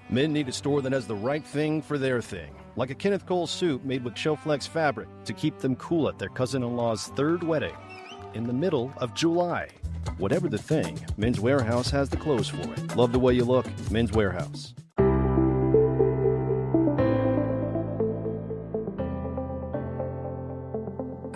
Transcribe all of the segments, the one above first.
Men need a store that has the right thing for their thing, like a Kenneth Cole suit made with Showflex fabric to keep them cool at their cousin-in-law's third wedding in the middle of July. Whatever the thing, Men's Warehouse has the clothes for it. Love the way you look, Men's Warehouse.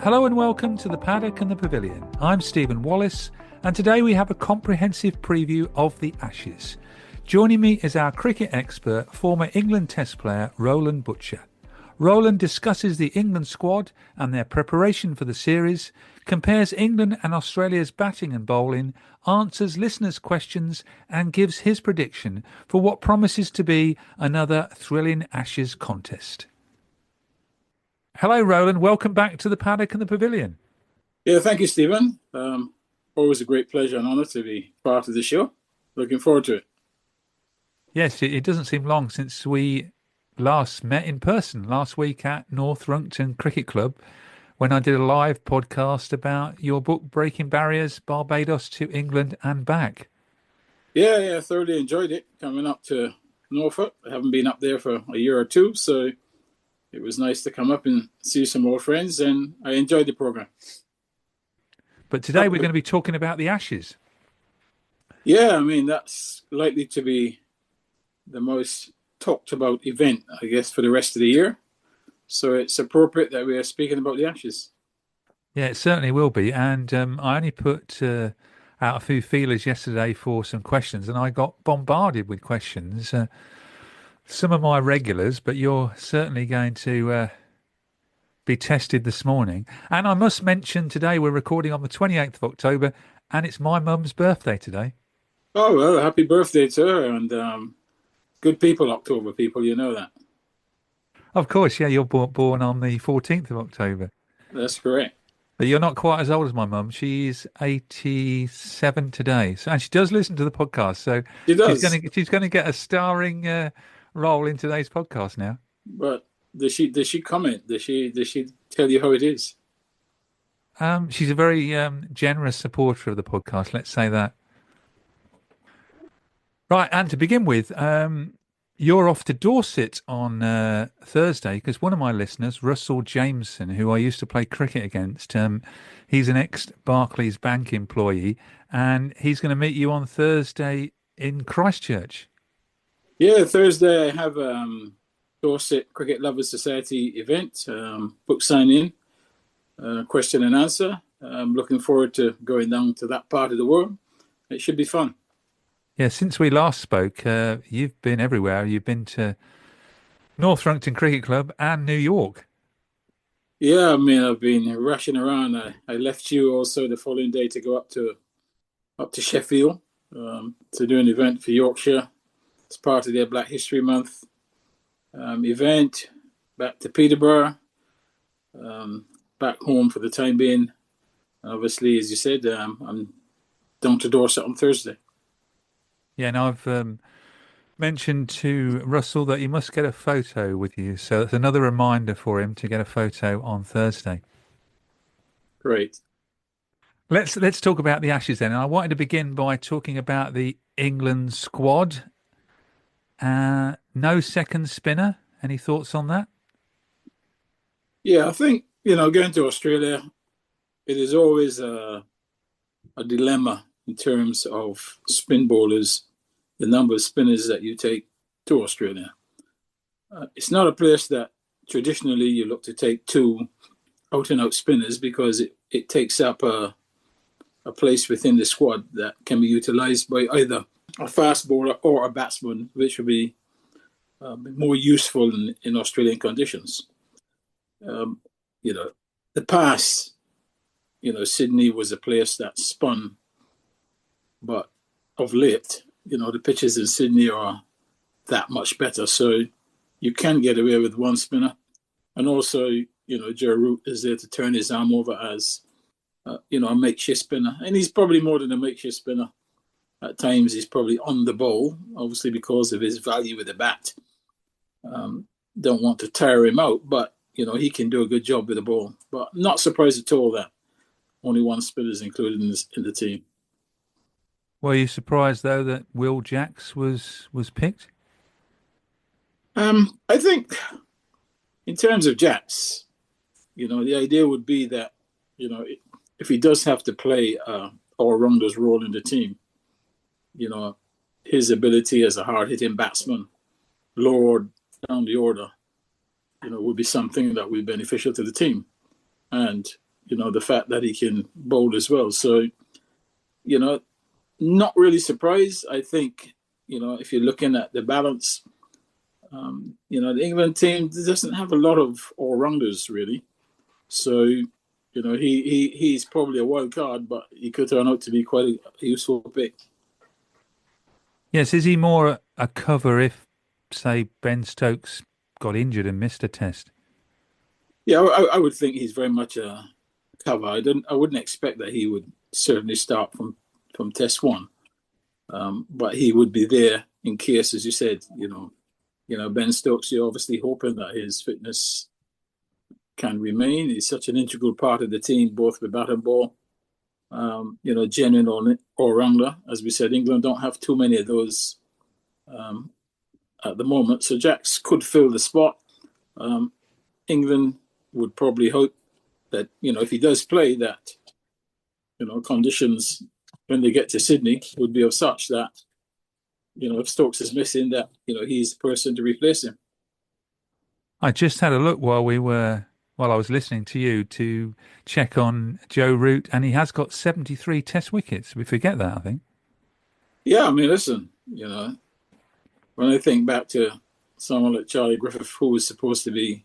Hello and welcome to the Paddock and the Pavilion. I'm Stephen Wallis, and today we have a comprehensive preview of the Ashes. Joining me is our cricket expert, former England Test player Roland Butcher. Roland discusses the England squad and their preparation for the series, compares England and Australia's batting and bowling, answers listeners' questions and gives his prediction for what promises to be another thrilling Ashes contest. Hello, Roland. Welcome back to the Paddock and the Pavilion. Yeah, thank you, Stephen. Always a great pleasure and honour to be part of the show. Looking forward to it. Yes, it doesn't seem long since we last met in person last week at North Runcton Cricket Club when I did a live podcast about your book, Breaking Barriers, Barbados to England and Back. Yeah, thoroughly enjoyed it. Coming up to Norfolk. I haven't been up there for a year or two, so it was nice to come up and see some old friends, and I enjoyed the programme. But today we're going to be talking about the Ashes. Yeah, I mean, that's likely to be the most talked about event, I guess, for the rest of the year. So it's appropriate that we are speaking about the Ashes. Yeah, it certainly will be. And I only put out a few feelers yesterday for some questions, and I got bombarded with questions. Some of my regulars, but you're certainly going to be tested this morning. And I must mention today we're recording on the 28th of October, and it's my mum's birthday today. Oh, well, happy birthday to her. And good people, October people, you know that. Of course, yeah, you're born on the 14th of October. That's correct. But you're not quite as old as my mum. She's 87 today. And she does listen to the podcast. So she does. She's going to get a starring role in today's podcast now. But does she comment? Does she tell you how it is? She's a very generous supporter of the podcast, let's say that. Right, and to begin with, you're off to Dorset on Thursday because one of my listeners, Russell Jameson, who I used to play cricket against, he's an ex-Barclays Bank employee, and he's going to meet you on Thursday in Christchurch. Yeah, Thursday I have Dorset Cricket Lovers Society event, book signing, question and answer. I'm looking forward to going down to that part of the world. It should be fun. Yeah, since we last spoke, you've been everywhere. You've been to North Runcton Cricket Club and New York. Yeah, I mean, I've been rushing around. I left you also the following day to go up to Sheffield to do an event for Yorkshire. It's part of their Black History Month event. Back to Peterborough, back home for the time being. Obviously, as you said, I'm down to Dorset on Thursday. Yeah, and I've mentioned to Russell that he must get a photo with you. So that's another reminder for him to get a photo on Thursday. Great. Let's talk about the Ashes then. And I wanted to begin by talking about the England squad. No second spinner. Any thoughts on that? Yeah, I think, going to Australia, it is always a dilemma in terms of spin bowlers, the number of spinners that you take to Australia. It's not a place that traditionally you look to take two out-and-out spinners because it takes up a place within the squad that can be utilised by either a fast bowler or a batsman, which would be more useful in Australian conditions. The past, Sydney was a place that spun, but of late, the pitches in Sydney are that much better. So you can get away with one spinner. And also, Joe Root is there to turn his arm over as, a makeshift spinner. And he's probably more than a makeshift spinner. At times, he's probably on the ball, obviously because of his value with the bat. Don't want to tire him out, but, he can do a good job with the ball. But not surprised at all that only one spinner is included in the team. Were you surprised, though, that Will Jacks was picked? I think in terms of Jacks, the idea would be that, if he does have to play all-rounders role in the team, you know, his ability as a hard-hitting batsman, lower down the order, would be something that would be beneficial to the team. And, the fact that he can bowl as well. So, not really surprised. I think, if you're looking at the balance, the England team doesn't have a lot of all-rounders, really. So, he's probably a wild card, but he could turn out to be quite a useful pick. Yes, is he more a cover if, say, Ben Stokes got injured and missed a test? Yeah, I would think he's very much a cover. I wouldn't expect that he would certainly start from test one, but he would be there in case, as you said. Ben Stokes. You're obviously hoping that his fitness can remain. He's such an integral part of the team, both with bat and ball. Genuine all-rounder. As we said, England don't have too many of those at the moment. So Jacks could fill the spot. England would probably hope that, if he does play, that, conditions when they get to Sydney would be of such that, if Stokes is missing, that, he's the person to replace him. I just had a look while I was listening to you to check on Joe Root, and he has got 73 test wickets. We forget that, I think. Yeah, I mean, listen, when I think back to someone like Charlie Griffith, who was supposed to be,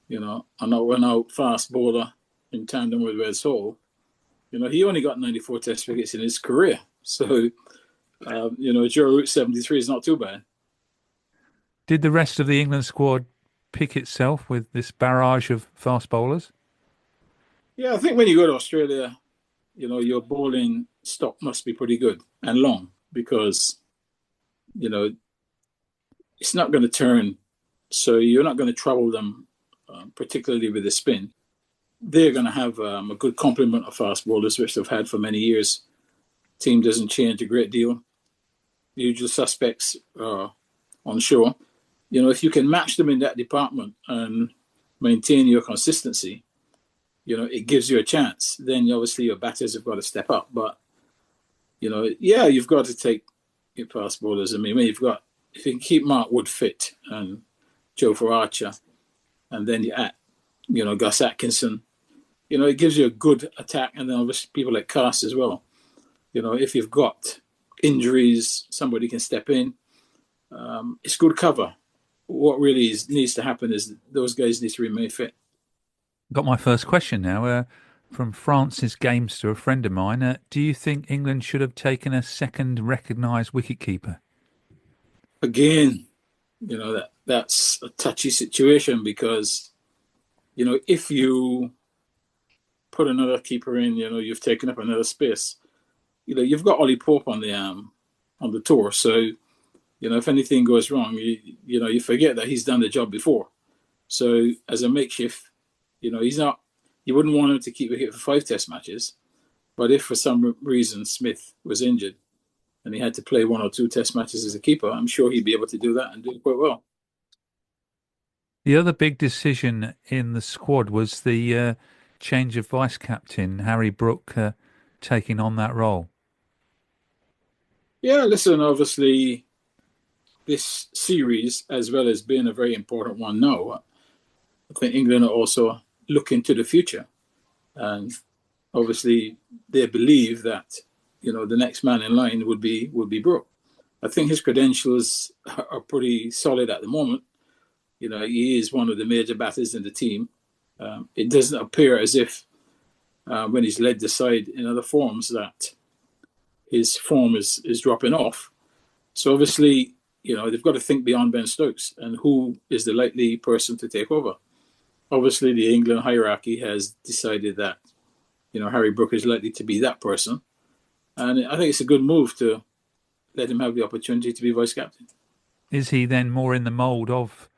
an out fast bowler in tandem with Wes Hall, he only got 94 test wickets in his career. So, Joe Root 73 is not too bad. Did the rest of the England squad pick itself with this barrage of fast bowlers? Yeah, I think when you go to Australia, your bowling stock must be pretty good and long because, it's not going to turn. So you're not going to trouble them, particularly with the spin. They're going to have a good complement of fast bowlers, which they've had for many years. Team doesn't change a great deal. The usual suspects are on shore. If you can match them in that department and maintain your consistency, it gives you a chance. Then obviously your batters have got to step up. But, you've got to take your fast bowlers. I mean, if you can keep Mark Wood fit and Joe for Archer, and then you add, Gus Atkinson, it gives you a good attack. And then obviously people like Cast as well. If you've got injuries, somebody can step in. It's good cover. What really needs to happen is those guys need to remain fit. Got my first question now from Francis Gamester, a friend of mine. Do you think England should have taken a second recognised wicketkeeper? Again, that's a touchy situation because, if you put another keeper in, you've taken up another space. You've got Ollie Pope on the tour, so if anything goes wrong, you forget that he's done the job before. So as a makeshift, he's not. You wouldn't want him to keep a hit for 5 test matches, but if for some reason Smith was injured and he had to play 1 or 2 test matches as a keeper, I'm sure he'd be able to do that and do it quite well. The other big decision in the squad was the change of vice captain, Harry Brook, taking on that role. Yeah, listen, obviously, this series, as well as being a very important one now, I think England are also looking to the future. And obviously, they believe that, the next man in line would be Brook. I think his credentials are pretty solid at the moment. He is one of the major batters in the team. It doesn't appear as if when he's led the side in other forms that his form is dropping off. So obviously, they've got to think beyond Ben Stokes and who is the likely person to take over. Obviously, the England hierarchy has decided that, Harry Brook is likely to be that person. And I think it's a good move to let him have the opportunity to be vice captain. Is he then more in the mould of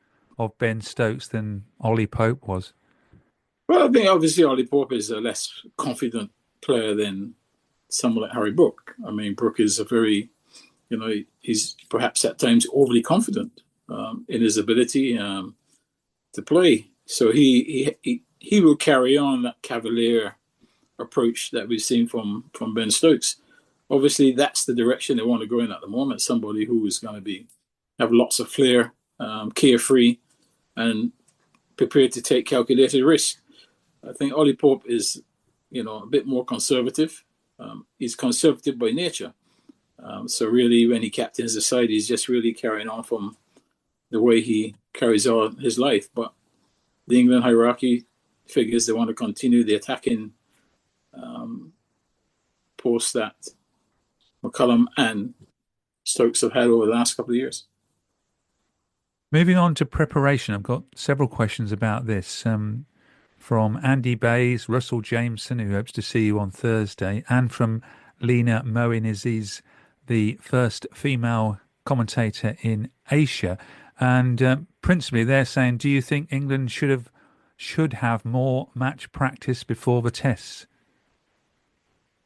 Ben Stokes than Ollie Pope was? Well, I think obviously Ollie Pope is a less confident player than someone like Harry Brook. I mean, Brook is a very, he's perhaps at times overly confident. in his ability to play. So he will carry on that cavalier approach that we've seen from Ben Stokes. Obviously, that's the direction they want to go in at the moment. Somebody who is going to have lots of flair, carefree, and prepared to take calculated risks. I think Ollie Pope is, a bit more conservative. He's conservative by nature. So really, when he captains the side, he's just really carrying on from the way he carries on his life. But the England hierarchy figures they want to continue the attacking post that McCullum and Stokes have had over the last couple of years. Moving on to preparation, I've got several questions about this. From Andy Bays, Russell Jameson, who hopes to see you on Thursday, and from Lena Moin-Aziz, the first female commentator in Asia. And principally, they're saying, do you think England should have more match practice before the tests?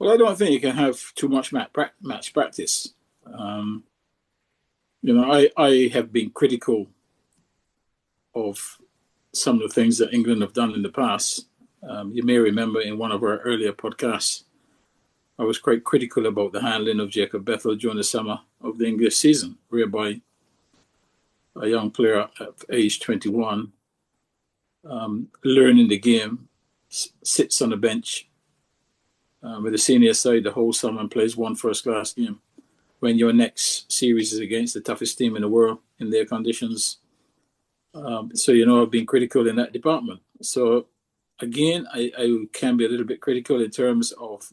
Well, I don't think you can have too much match practice. I have been critical of some of the things that England have done in the past. You may remember in one of our earlier podcasts, I was quite critical about the handling of Jacob Bethel during the summer of the English season, whereby a young player at age 21, learning the game, sits on the bench with the senior side the whole summer and plays one first-class game, when your next series is against the toughest team in the world in their conditions. I've been critical in that department. So, again, I can be a little bit critical in terms of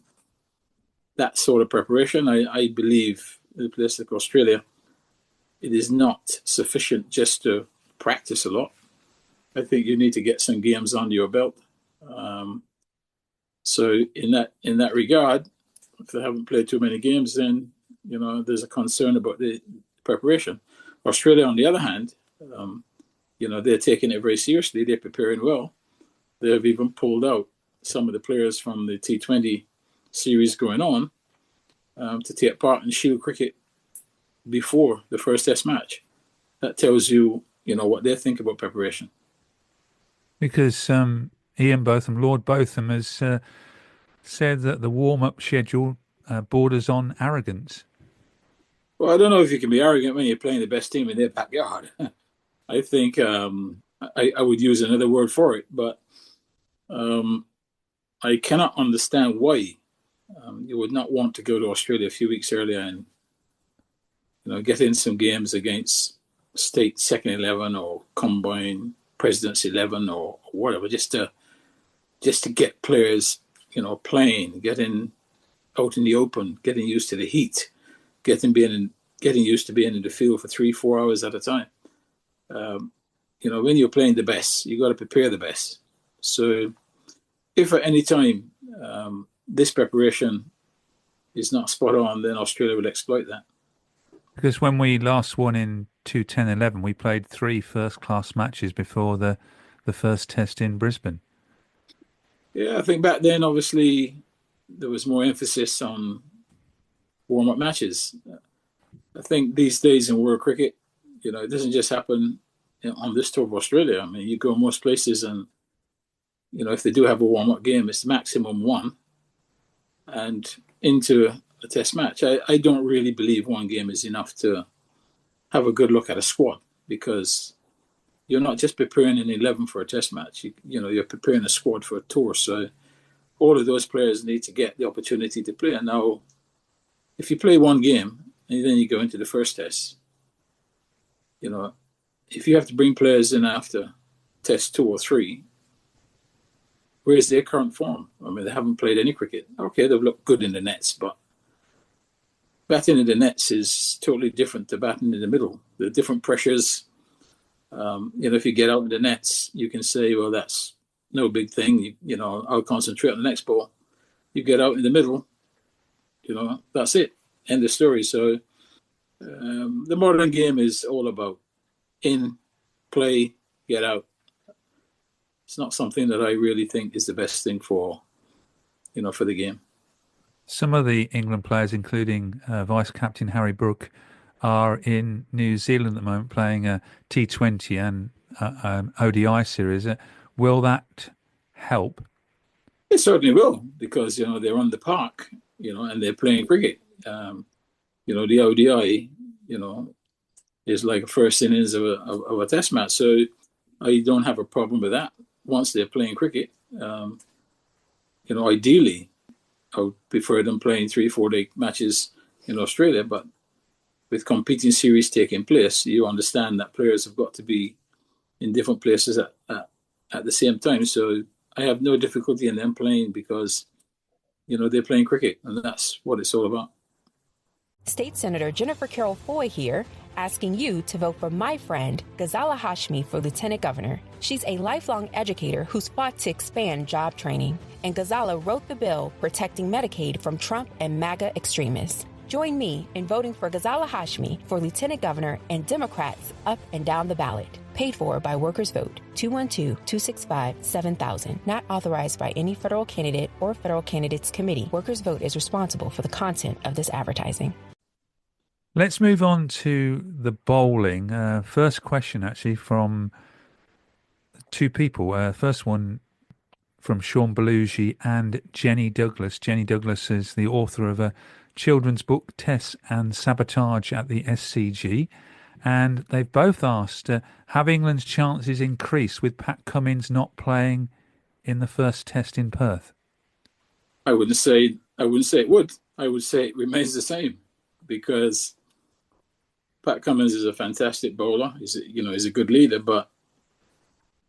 that sort of preparation. I believe in a place like Australia, it is not sufficient just to practice a lot. I think you need to get some games under your belt. So in that regard, if they haven't played too many games, then there's a concern about the preparation. Australia, on the other hand, they're taking it very seriously. They're preparing well. They have even pulled out some of the players from the T20 series going on to take part in Shield cricket before the first Test match. That tells you, what they think about preparation. Because Ian Botham, Lord Botham, has said that the warm-up schedule borders on arrogance. Well, I don't know if you can be arrogant when you're playing the best team in their backyard. I think I would use another word for it, but I cannot understand why you would not want to go to Australia a few weeks earlier and get in some games against state second 11 or combined president's 11 or whatever, just to get players playing, getting out in the open, getting used to the heat, getting used to being in the field for 3-4 hours at a time. When you're playing the best, you got to prepare the best. So if at any time this preparation is not spot on, then Australia will exploit that. Because when we last won in 2010-11, we played 3 first-class matches before the first test in Brisbane. Yeah, I think back then, obviously, there was more emphasis on warm-up matches. I think these days in world cricket, it doesn't just happen on this tour of Australia. I mean, you go most places and, if they do have a warm-up game, it's maximum 1 and into a test match. I don't really believe 1 game is enough to have a good look at a squad, because you're not just preparing an 11 for a test match. You're preparing a squad for a tour. So all of those players need to get the opportunity to play. And now, if you play 1 game and then you go into the first test, if you have to bring players in after test 2 or 3, where's their current form? I mean, they haven't played any cricket. Okay, they've looked good in the nets, but batting in the nets is totally different to batting in the middle. There are different pressures. If you get out in the nets, you can say, well, that's no big thing. I'll concentrate on the next ball. You get out in the middle, that's it. End of story. So the modern game is all about in, play, get out. It's not something that I really think is the best thing for the game. Some of the England players, including Vice-Captain Harry Brook, are in New Zealand at the moment playing a T20 and ODI series. Will that help? It certainly will, because they're on the park, and they're playing cricket. The ODI, is like a first innings of a test match. So I don't have a problem with that once they're playing cricket. Ideally, I would prefer them playing 3-4 day matches in Australia, but with competing series taking place, you understand that players have got to be in different places at the same time. So I have no difficulty in them playing because, they're playing cricket, and that's what it's all about. State Senator Jennifer Carroll Foy here, asking you to vote for my friend, Ghazala Hashmi, for Lieutenant Governor. She's a lifelong educator who's fought to expand job training, and Ghazala wrote the bill protecting Medicaid from Trump and MAGA extremists. Join me in voting for Ghazala Hashmi for Lieutenant Governor and Democrats up and down the ballot. Paid for by Workers Vote, 212-265-7000. Not authorized by any federal candidate or federal candidates committee. Workers Vote is responsible for the content of this advertising. Let's move on to the bowling. First question, actually, from two people. First one from Sean Belushi and Jenny Douglas. Jenny Douglas is the author of a children's book, Tests and Sabotage at the SCG. And they've both asked, have England's chances increased with Pat Cummins not playing in the first test in Perth? I wouldn't say it would. I would say it remains the same, because Pat Cummins is a fantastic bowler. He's a good leader, but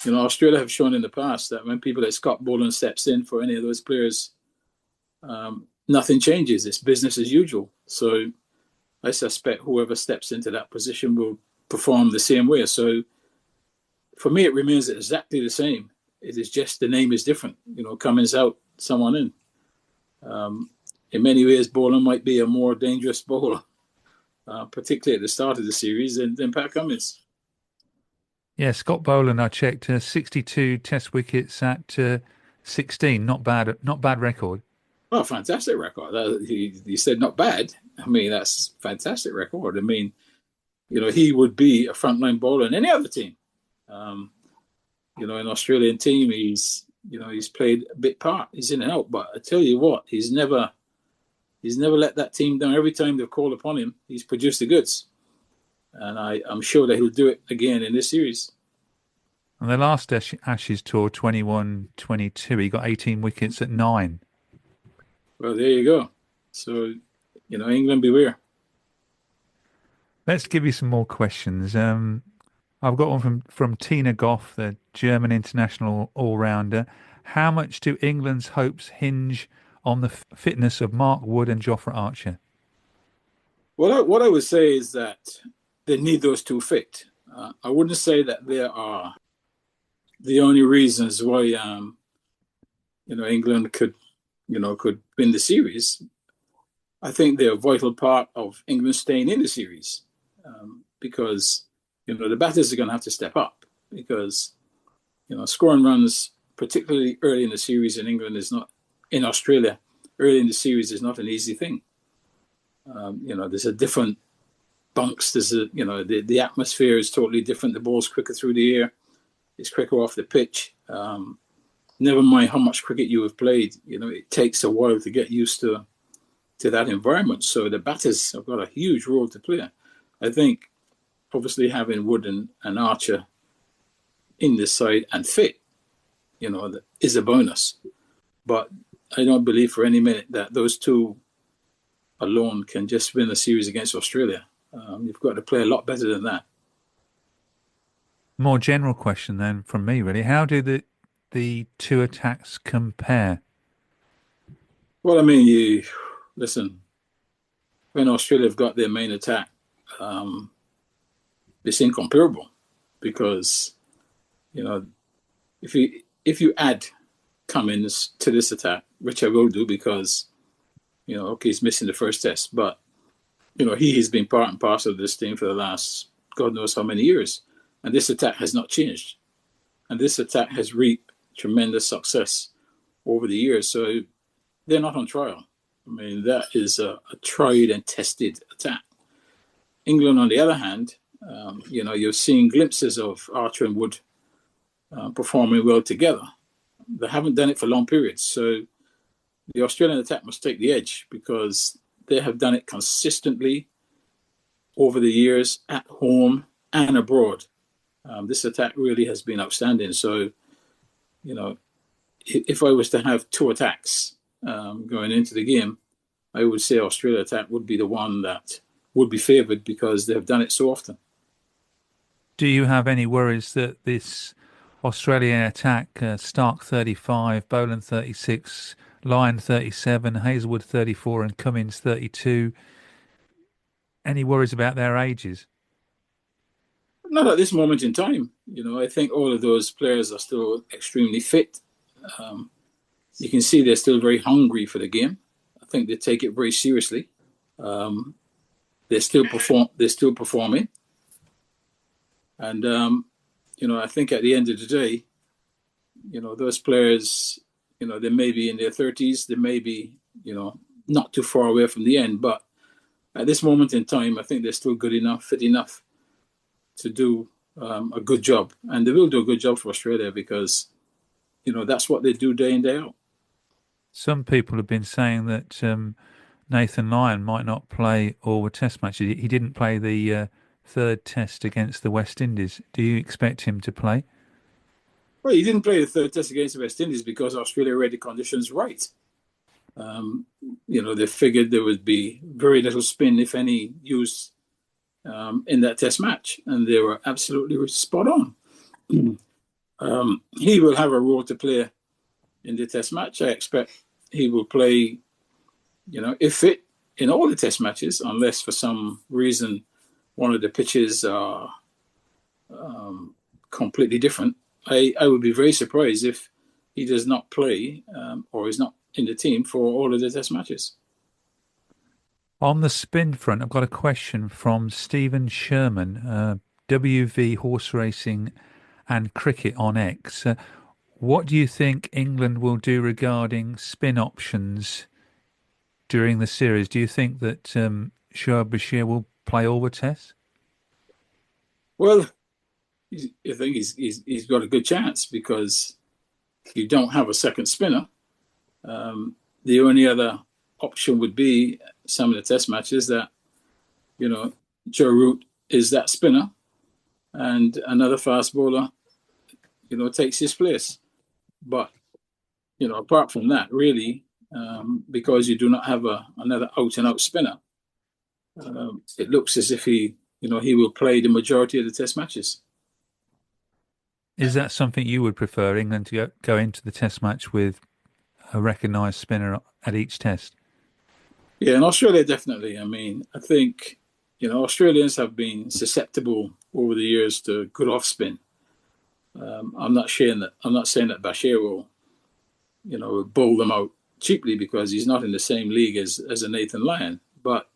Australia have shown in the past that when people like Scott Boland steps in for any of those players, nothing changes. It's business as usual. So I suspect whoever steps into that position will perform the same way. So for me, it remains exactly the same. It is just the name is different. Cummins out, someone in. In many ways, Boland might be a more dangerous bowler, particularly at the start of the series, than Pat Cummins. Yeah, Scott Boland, I checked, 62 test wickets at 16. Not bad record. Oh, fantastic record. You said not bad. I mean, that's a fantastic record. I mean, he would be a frontline bowler in any other team. In Australian team, he's played a bit part. He's in and out. But I tell you what, he's never let that team down. Every time they've called upon him, he's produced the goods. And I'm sure that he'll do it again in this series. On the last Ashes tour, 21-22, he got 18 wickets at 9. Well, there you go. So, England beware. Let's give you some more questions. I've got one from Tina Goff, the German international all-rounder. How much do England's hopes hinge on the fitness of Mark Wood and Jofra Archer? Well, what I would say is that they need those two fit. I wouldn't say that they are the only reasons why England could win the series. I think they're a vital part of England staying in the series, because the batters are going to have to step up, because scoring runs, particularly early in the series in England, is not in Australia. Early in the series is not an easy thing. There's a different bunks. There's the atmosphere is totally different. The ball's quicker through the air. It's quicker off the pitch. Never mind how much cricket you have played. It takes a while to get used to that environment. So the batters have got a huge role to play. I think, obviously, having Wood and Archer in this side and fit, is a bonus. But I don't believe for any minute that those two alone can just win a series against Australia. You've got to play a lot better than that. More general question then from me, really. How do the two attacks compare? Well, I mean, listen, when Australia have got their main attack, it's incomparable, because, if you add Cummins to this attack, which I will do, because, he's missing the first test, but, he has been part and parcel of this team for the last God knows how many years. And this attack has not changed. And this attack has reaped tremendous success over the years. So they're not on trial. I mean, that is a tried and tested attack. England, on the other hand, you're seeing glimpses of Archer and Wood performing well together. They haven't done it for long periods. So the Australian attack must take the edge because they have done it consistently over the years at home and abroad. This attack really has been outstanding. So, if I was to have two attacks going into the game, I would say Australia attack would be the one that would be favoured because they have done it so often. Do you have any worries that this Australian attack, Stark 35, Boland 36, Lyon 37, Hazelwood 34 and Cummins 32, any worries about their ages? Not at this moment in time. I think all of those players are still extremely fit. You can see they're still very hungry for the game. I think they take it very seriously. They're still performing. And, I think at the end of the day, those players, they may be in their 30s. They may be, not too far away from the end. But at this moment in time, I think they're still good enough, fit enough to do a good job. And they will do a good job for Australia because, that's what they do day in, day out. Some people have been saying that Nathan Lyon might not play all the test matches. He didn't play the third test against the West Indies. Do you expect him to play? Well, he didn't play the third test against the West Indies because Australia read the conditions right. They figured there would be very little spin, if any, used in that test match. And they were absolutely spot on. He will have a role to play in the test match. I expect he will play, if fit, in all the test matches, unless for some reason one of the pitches are completely different. I would be very surprised if he does not play or is not in the team for all of the test matches. On the spin front, I've got a question from Stephen Sherman, WV Horse Racing and Cricket on X. What do you think England will do regarding spin options during the series? Do you think that Shoaib Bashir will play all the tests? Well, I think he's got a good chance because you don't have a second spinner. The only other option would be some of the test matches that, Joe Root is that spinner and another fast bowler, takes his place. But, apart from that, really, because you do not have another out-and-out spinner, it looks as if he will play the majority of the test matches. Is that something you would prefer, England to go into the test match with a recognised spinner at each test? Yeah, in Australia, definitely. I mean, I think, Australians have been susceptible over the years to good off spin. I'm not saying that Bashir will bowl them out cheaply because he's not in the same league as a Nathan Lyon. But,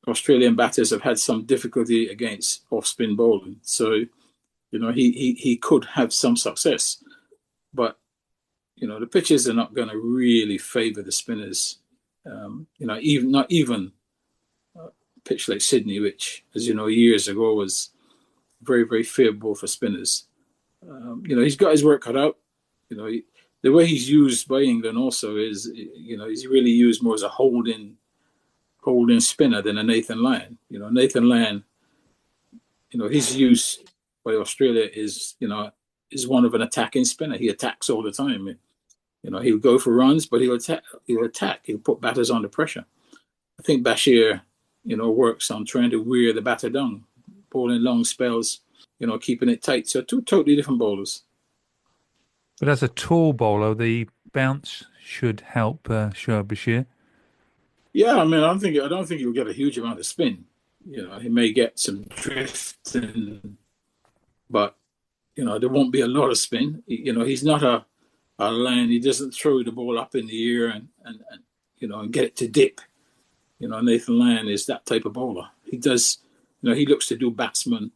Australian batters have had some difficulty against off-spin bowling. So, he could have some success. But, the pitches are not going to really favour the spinners. Even a pitch like Sydney, which, as you know, years ago was very, very favourable for spinners. He's got his work cut out. The way he's used by England also is, he's really used more as a holding spinner than a Nathan Lyon. Nathan Lyon, his use by Australia is one of an attacking spinner. He attacks all the time. He'll go for runs, but he'll attack. He'll put batters under pressure. I think Bashir, works on trying to wear the batter down, bowling long spells, keeping it tight. So two totally different bowlers. But as a tall bowler, the bounce should help Shoaib Bashir. Yeah, I mean, I don't think he'll get a huge amount of spin. He may get some drift, but there won't be a lot of spin. He's not a Lion. He doesn't throw the ball up in the air and get it to dip. Nathan Lyon is that type of bowler. He does. He looks to do batsmen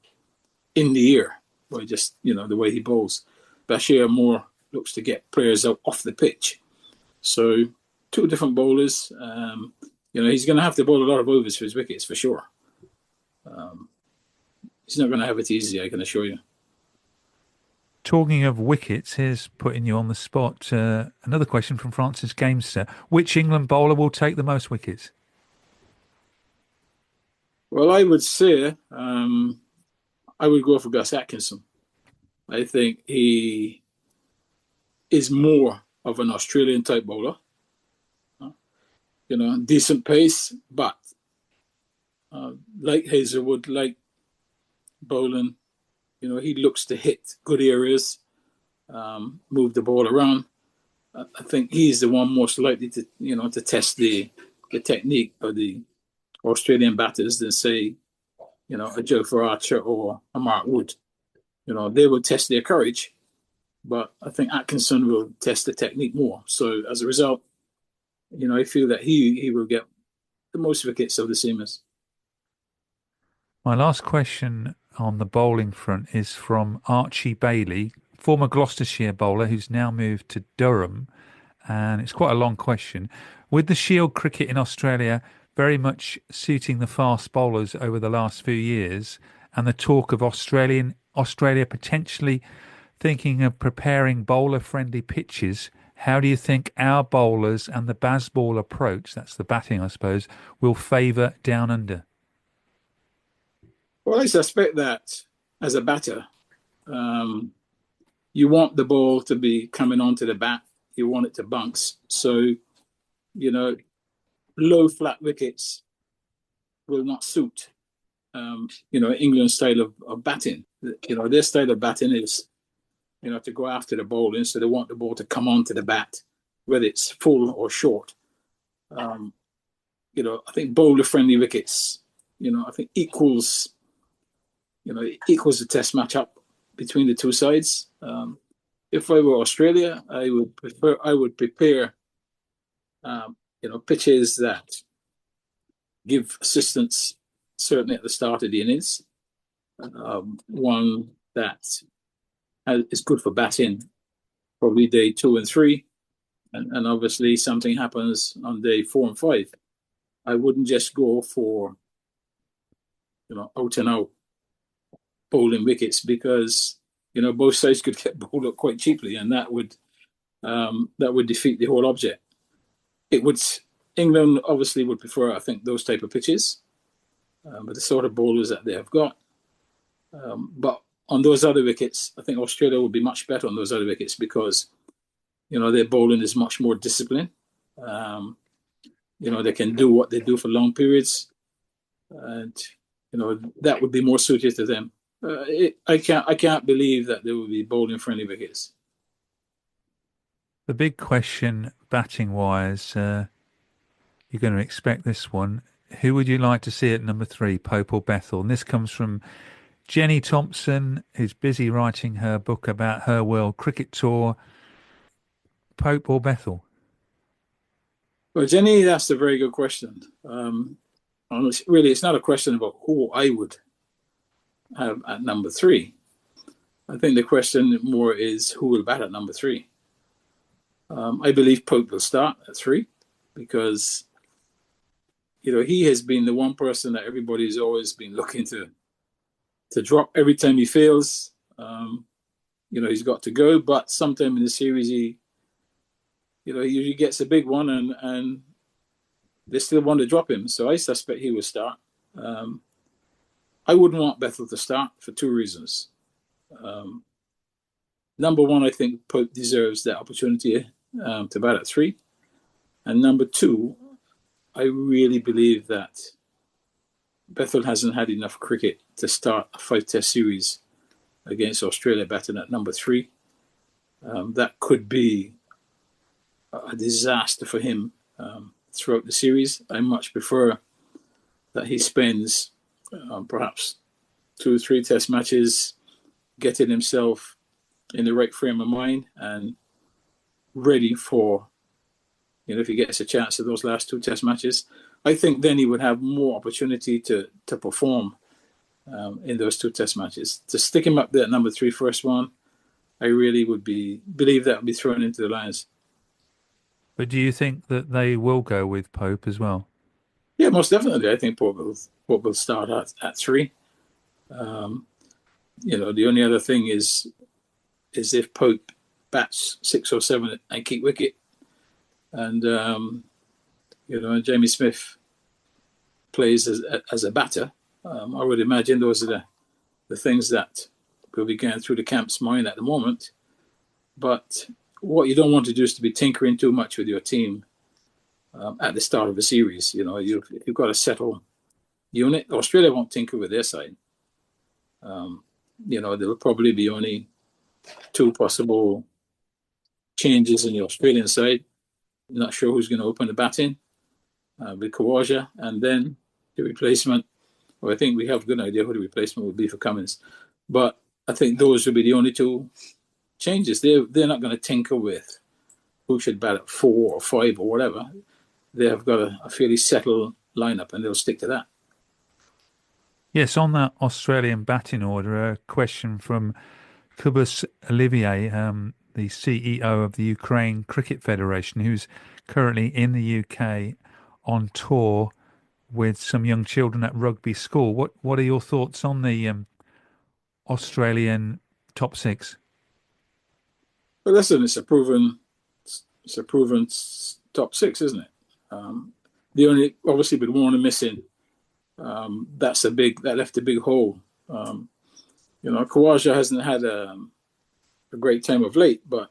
in the air by just the way he bowls. Bashir more looks to get players out off the pitch. So two different bowlers. He's going to have to bowl a lot of overs for his wickets for sure. He's not going to have it easy, I can assure you. Talking of wickets, here's putting you on the spot. Another question from Francis Gamester. Which England bowler will take the most wickets? Well, I would say I would go for Gus Atkinson. I think he is more of an Australian type bowler. Decent pace, but like Hazelwood, like Boland, he looks to hit good areas, move the ball around. I think he's the one most likely to, to test the technique of the Australian batters than, say, a Joe Archer or a Mark Wood. They will test their courage, but I think Atkinson will test the technique more. So as a result, I feel that he will get the most wickets of the seamers. My last question on the bowling front is from Archie Bailey, former Gloucestershire bowler who's now moved to Durham. And it's quite a long question. With the Shield cricket in Australia very much suiting the fast bowlers over the last few years, and the talk of Australia potentially thinking of preparing bowler-friendly pitches, how do you think our bowlers and the Bazball approach, that's the batting I suppose, will favour down under? Well, I suspect that as a batter, you want the ball to be coming onto the bat. You want it to bounce. So, low flat wickets will not suit, England's style of batting. Their style of batting is, to go after the ball, and so they want the ball to come onto the bat, whether it's full or short. I think bowler-friendly wickets, I think equals the test matchup between the two sides. If I were Australia, I would prepare, pitches that give assistance certainly at the start of the innings. One that is good for batting, probably day 2 and 3, and obviously something happens on day 4 and 5. I wouldn't just go for, out and out bowling wickets, because both sides could get bowled up quite cheaply, and that would defeat the whole object. England obviously would prefer, I think, those type of pitches, but the sort of bowlers that they have got. But on those other wickets, I think Australia would be much better on those other wickets, because their bowling is much more disciplined. They can do what they do for long periods, and that would be more suited to them. I can't believe that there will be bowling friendly wickets. The big question, batting wise, you're going to expect this one. Who would you like to see at number 3, Pope or Bethel? And this comes from Jenny Thompson, who's busy writing her book about her World Cricket Tour. Pope or Bethel? Well, Jenny, that's a very good question. Really, it's not a question about who I would have at number 3. I think the question more is who will bat at number 3. I believe Pope will start at 3, because he has been the one person that everybody's always been looking to drop every time he fails. He's got to go, but sometime in the series he usually gets a big one, and they still want to drop him. So I suspect he will start. I wouldn't want Bethel to start for 2 reasons. Number 1, I think Pope deserves that opportunity to bat at 3. And number 2, I really believe that Bethel hasn't had enough cricket to start a 5-test series against Australia batting at number 3. That could be a disaster for him throughout the series. I much prefer that he spends perhaps 2 or 3 test matches getting himself in the right frame of mind and ready for, if he gets a chance at those last 2 test matches. I think then he would have more opportunity to perform in those 2 test matches. To stick him up there at number 3 first one, I really believe that would be thrown into the Lions. But do you think that they will go with Pope as well? Yeah, most definitely. I think Pope will start at three. Um, the only other thing is if Pope bats 6 or 7 and keep wicket, and and Jamie Smith plays as a batter. I would imagine those are the things that will be going through the camp's mind at the moment. But what you don't want to do is to be tinkering too much with your team at the start of a series. You've got a settled unit. Australia won't tinker with their side. There'll probably be only 2 possible changes in the Australian side. I'm not sure who's going to open the batting with Kawaja, and then the replacement. Well, I think we have a good idea who the replacement would be for Cummins, but I think those will be the only 2 changes. They're not going to tinker with who should bat at 4 or 5 or whatever. They have got a fairly settled lineup, and they'll stick to that. Yes, on that Australian batting order, a question from Kubus Olivier, the CEO of the Ukraine Cricket Federation, who's currently in the UK on tour with some young children at rugby school. What are your thoughts on the Australian top 6? But listen, it's a proven top 6, isn't it? The only, obviously, with Warner missing, that left a big hole. Kawaja hasn't had a great time of late, but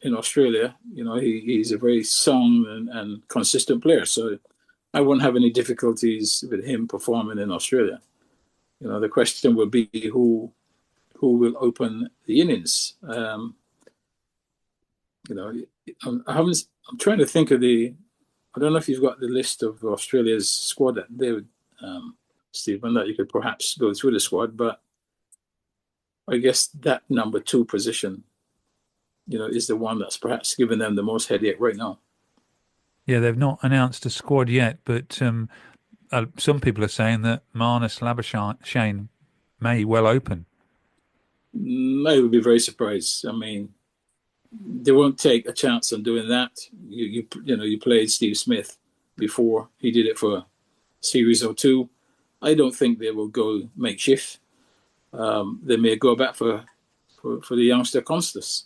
in Australia, he's a very sound and consistent player. So I wouldn't have any difficulties with him performing in Australia. The question would be who will open the innings. I'm trying to think of I don't know if you've got the list of Australia's squad that they would, Stephen, that you could perhaps go through the squad, but I guess that number 2 position, is the one that's perhaps giving them the most headache right now. Yeah, they've not announced a squad yet, but some people are saying that Marnus Labuschagne may well open. I would be very surprised. I mean, they won't take a chance on doing that. You played Steve Smith before. He did it for a series or 2. I don't think they will go makeshift. They may go back for the youngster Constas.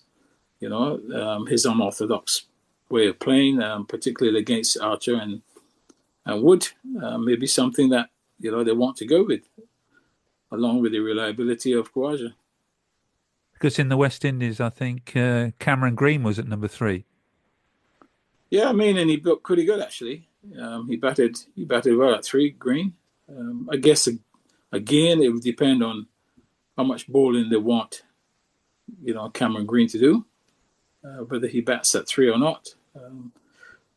His unorthodox way of playing, particularly against Archer and Wood, may be something that they want to go with, along with the reliability of Kawaja. Because in the West Indies, I think Cameron Green was at number 3. Yeah, and he looked pretty good actually. He batted well at 3, Green. I guess again it would depend on how much bowling they want, Cameron Green to do, whether he bats at 3 or not.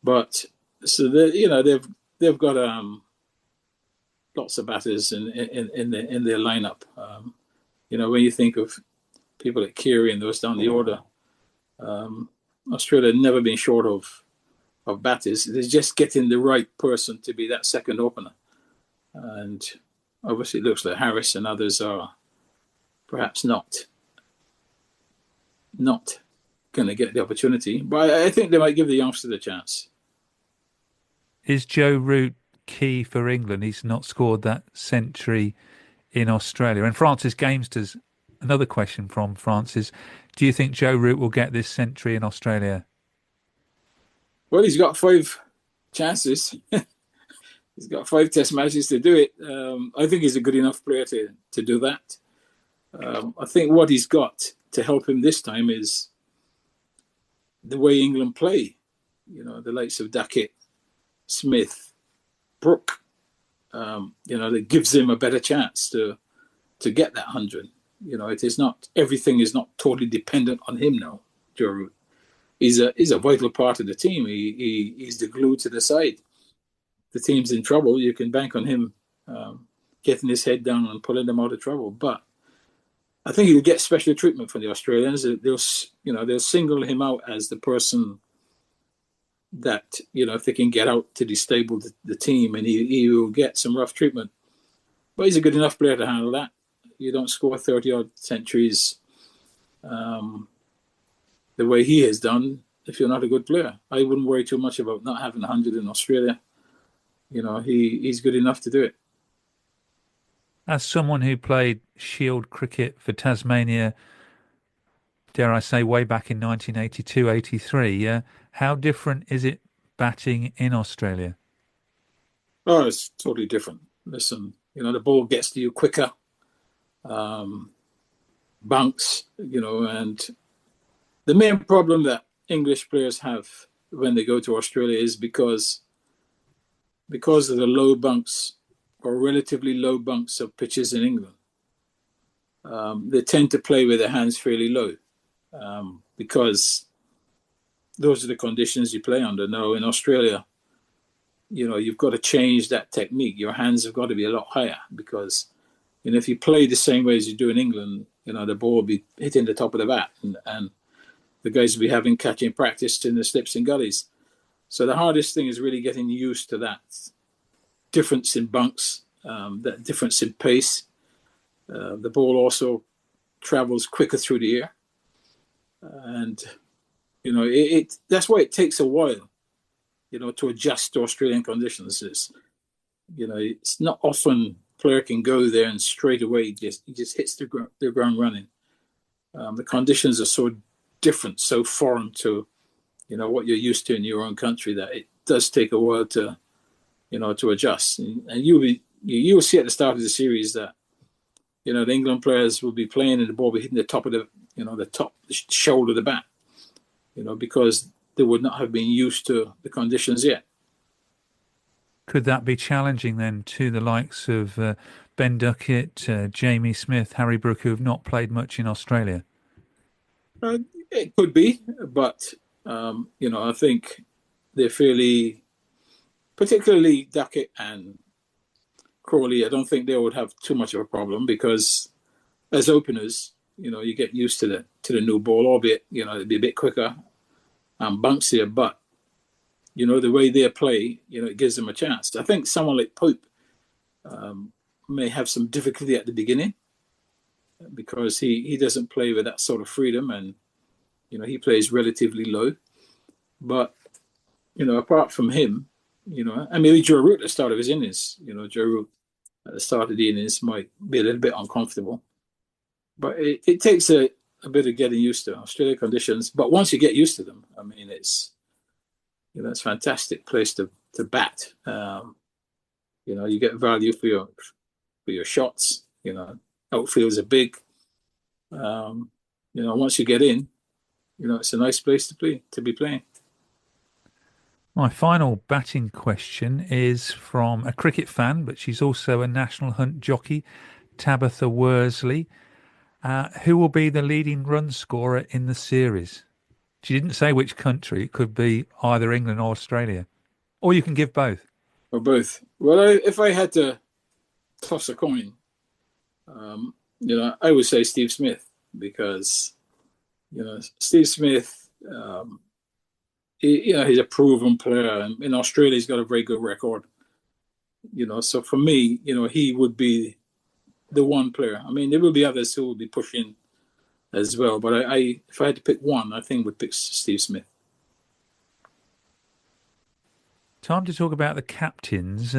But so they've got lots of batters in their lineup. When you think of people like Keary and those down the order, Australia had never been short of batters. It's just getting the right person to be that second opener. And obviously it looks like Harris and others are perhaps not going to get the opportunity. But I think they might give the youngsters a chance. Is Joe Root key for England? He's not scored that century in Australia. And Francis Gamester's another question from Francis. Do you think Joe Root will get this century in Australia? Well, he's got 5 chances. He's got 5 test matches to do it. I think he's a good enough player to do that. I think what he's got to help him this time is the way England play. The likes of Duckett, Smith, Brooke. That gives him a better chance to get that 100. It is not, everything is not totally dependent on him now, Joe Root. He's a vital part of the team. He's the glue to the side. The team's in trouble, you can bank on him getting his head down and pulling them out of trouble. But I think he'll get special treatment from the Australians. They'll single him out as the person that, if they can get out to destabilize the team, and he will get some rough treatment. But he's a good enough player to handle that. You don't score 30-odd centuries the way he has done if you're not a good player. I wouldn't worry too much about not having 100 in Australia. he's good enough to do it. As someone who played Shield cricket for Tasmania, dare I say, way back in 1982-83, how different is it batting in Australia? Oh, it's totally different. Listen, the ball gets to you quicker, bunks, and the main problem that English players have when they go to Australia is because of the low bunks or relatively low bunks of pitches in England. They tend to play with their hands fairly low because those are the conditions you play under. Now, in Australia, you've got to change that technique. Your hands have got to be a lot higher because, if you play the same way as you do in England, the ball will be hitting the top of the bat and the guys will be having catching practice in the slips and gullies. So the hardest thing is really getting used to that difference in bunks, that difference in pace. The ball also travels quicker through the air. And, that's why it takes a while, to adjust to Australian conditions. It's not often player can go there and straight away he just hits the ground running. The conditions are so different, so foreign to, what you're used to in your own country that it does take a while to adjust. And you'll see at the start of the series that, the England players will be playing and the ball will be hitting the top of the shoulder of the bat, because they would not have been used to the conditions yet. Could that be challenging then to the likes of Ben Duckett, Jamie Smith, Harry Brook, who have not played much in Australia? It could be, but, I think they're fairly, particularly Duckett and Crawley, I don't think they would have too much of a problem because as openers, you get used to the new ball, albeit, it'd be a bit quicker and bouncier, but, the way they play, it gives them a chance. I think someone like Pope may have some difficulty at the beginning because he doesn't play with that sort of freedom and, he plays relatively low. But, apart from him, and maybe Joe Root at the start of his innings, Joe Root at the start of the innings might be a little bit uncomfortable. But it takes a bit of getting used to Australia conditions. But once you get used to them, I mean, it's a fantastic place to bat. You get value for your shots. Outfields are big. Once you get in, it's a nice place to be playing. My final batting question is from a cricket fan, but she's also a national hunt jockey, Tabitha Worsley. Who will be the leading run scorer in the series? She didn't say which country. It could be either England or Australia. Or you can give both. Or both. Well, if I had to toss a coin, I would say Steve Smith because, Steve Smith, he's a proven player. And in Australia, he's got a very good record. So for me, he would be the one player. I mean, there will be others who will be pushing as well. But if I had to pick one, I think I would pick Steve Smith. Time to talk about the captains.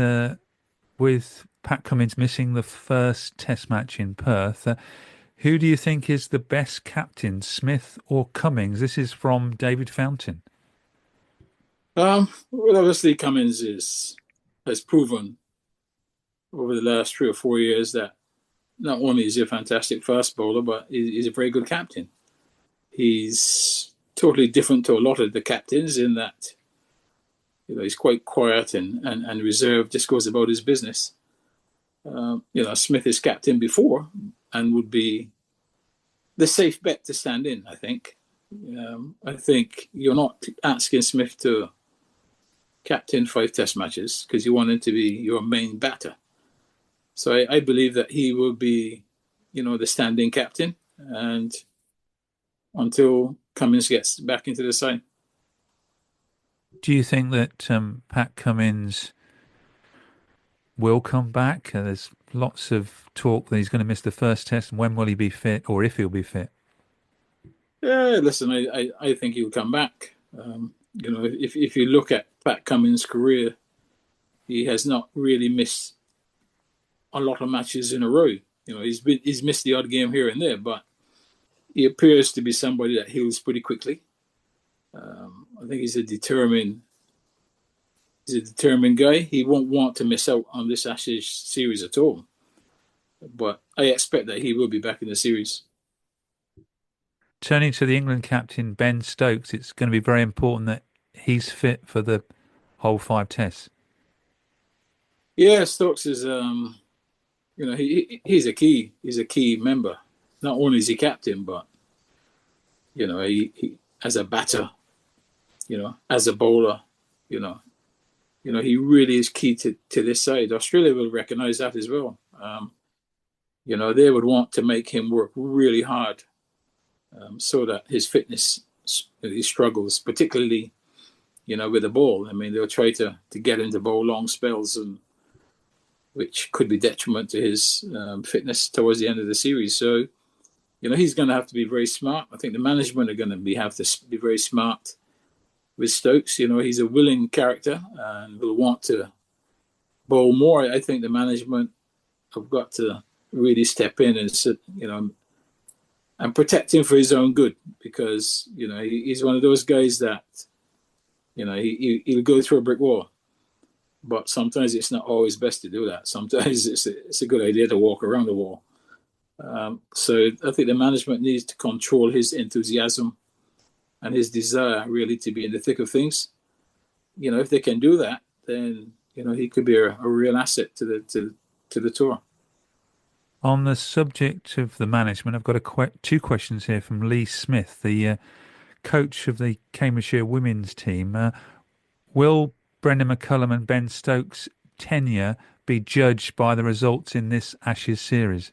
With Pat Cummins missing the first Test match in Perth, who do you think is the best captain, Smith or Cummins? This is from David Fountain. Well, obviously Cummins has proven over the last 3 or 4 years that not only is he a fantastic fast bowler, but he's a very good captain. He's totally different to a lot of the captains in that, he's quite quiet and reserved, just goes about his business. Smith is captain before and would be the safe bet to stand in, I think. I think you're not asking Smith to captain 5 Test matches because you want him to be your main batter. So I believe that he will be, the standing captain and until Cummins gets back into the side. Do you think that Pat Cummins will come back? There's lots of talk that he's going to miss the first Test. When will he be fit, or if he'll be fit? Yeah, listen, I think he'll come back. If you look at Pat Cummins' career, he has not really missed a lot of matches in a row. He's missed the odd game here and there, but he appears to be somebody that heals pretty quickly. I think he's a determined guy. He won't want to miss out on this Ashes series at all. But I expect that he will be back in the series. Turning to the England captain, Ben Stokes, it's going to be very important that he's fit for the whole 5 tests. Yeah, Stokes is, he's a key member. Not only is he captain, but, he as a batter, as a bowler, he really is key to this side. Australia will recognise that as well. They would want to make him work really hard so that his fitness, he struggles, particularly, with the ball. I mean, they'll try to get him to bowl long spells, and which could be detriment to his fitness towards the end of the series. So, he's going to have to be very smart. I think the management are going to have to be very smart with Stokes. He's a willing character and will want to bowl more. I think the management have got to really step in and and protect him for his own good, because he's one of those guys that he'll go through a brick wall, but sometimes it's not always best to do that. Sometimes it's a good idea to walk around the wall. So I think the management needs to control his enthusiasm and his desire really to be in the thick of things. If they can do that, then he could be a real asset to the tour. On the subject of the management, I've got 2 questions here from Lee Smith, the coach of the Cambridgeshire women's team. Will Brendan McCullum and Ben Stokes' tenure be judged by the results in this Ashes series?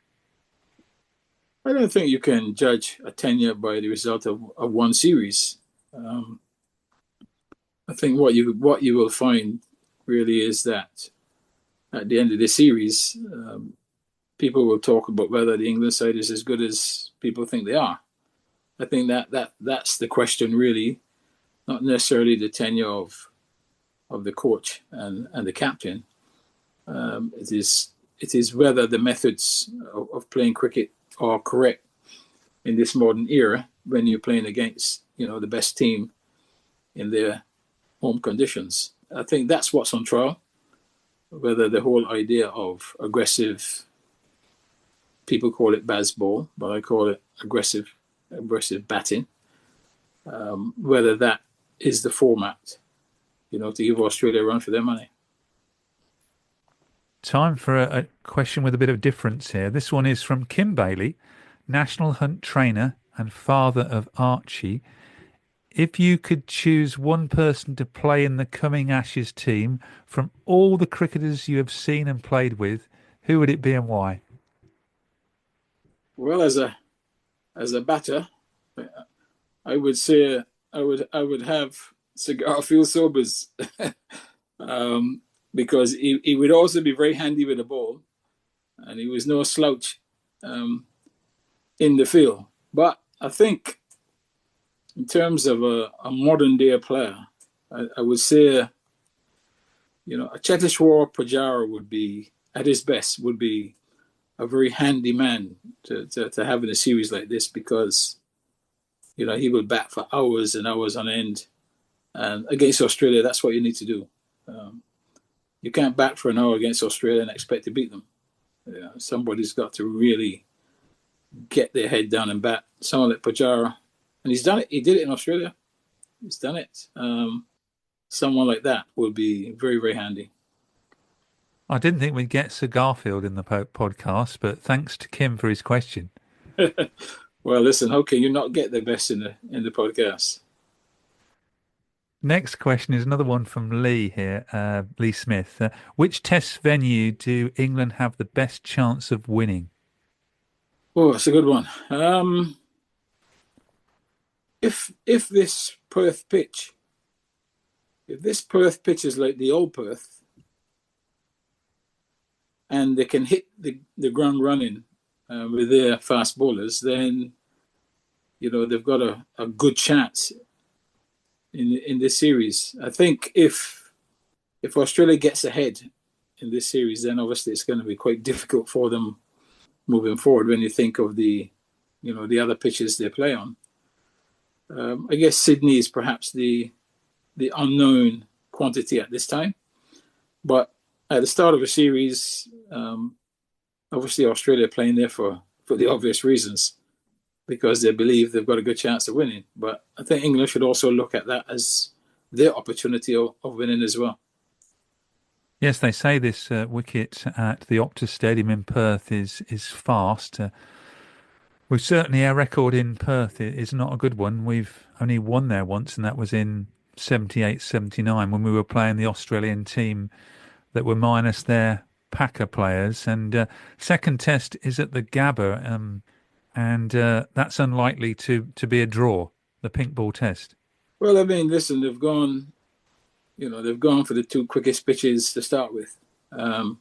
I don't think you can judge a tenure by the result of one series. I think what you will find really is that at the end of the series, people will talk about whether the England side is as good as people think they are. I think that's the question really, not necessarily the tenure of the coach and the captain. It is whether the methods of playing cricket are correct in this modern era when you're playing against the best team in their home conditions. I think that's what's on trial. Whether the whole idea of aggressive, people call it baseball, but I call it aggressive batting. Whether that is the format, to give Australia a run for their money. Time for a question with a bit of difference here. This one is from Kim Bailey, national hunt trainer and father of Archie. If you could choose one person to play in the coming Ashes team from all the cricketers you have seen and played with, who would it be and why? Well, as a batter, I would say I would have Sir Garfield Sobers, because he would also be very handy with the ball, and he was no slouch in the field. But I think in terms of a modern day player, I would say, a Cheteshwar Pujara would be, at his best, would be a very handy man to have in a series like this, because, he would bat for hours and hours on end. And against Australia, that's what you need to do. You can't bat for an hour against Australia and expect to beat them. Somebody's got to really get their head down and bat. Someone like Pujara, and he's done it. He did it in Australia. He's done it. Someone like that would be very, very handy. I didn't think we'd get Sir Garfield in the podcast, but thanks to Kim for his question. Well, listen, how can you not get the best in the podcast? Next question is another one from Lee here, Lee Smith. Which test venue do England have the best chance of winning? Oh, that's a good one. If this Perth pitch is like the old Perth, and they can hit the ground running with their fast bowlers, then they've got a good chance in this series. I think if if Australia gets ahead in this series, then obviously it's going to be quite difficult for them moving forward when you think of the other pitches they play on. I guess Sydney is perhaps the unknown quantity at this time. But at the start of a series, obviously Australia are playing there for the obvious reasons, because they believe they've got a good chance of winning. But I think England should also look at that as their opportunity of winning as well. Yes, they say this wicket at the Optus Stadium in Perth is fast. We've certainly, our record in Perth is not a good one. We've only won there once, and that was in 78, 79 when we were playing the Australian team that were minus their Packer players. And second test is at the Gabba, and that's unlikely to be a draw, the pink ball test. Well, I mean, listen, they've gone for the two quickest pitches to start with. And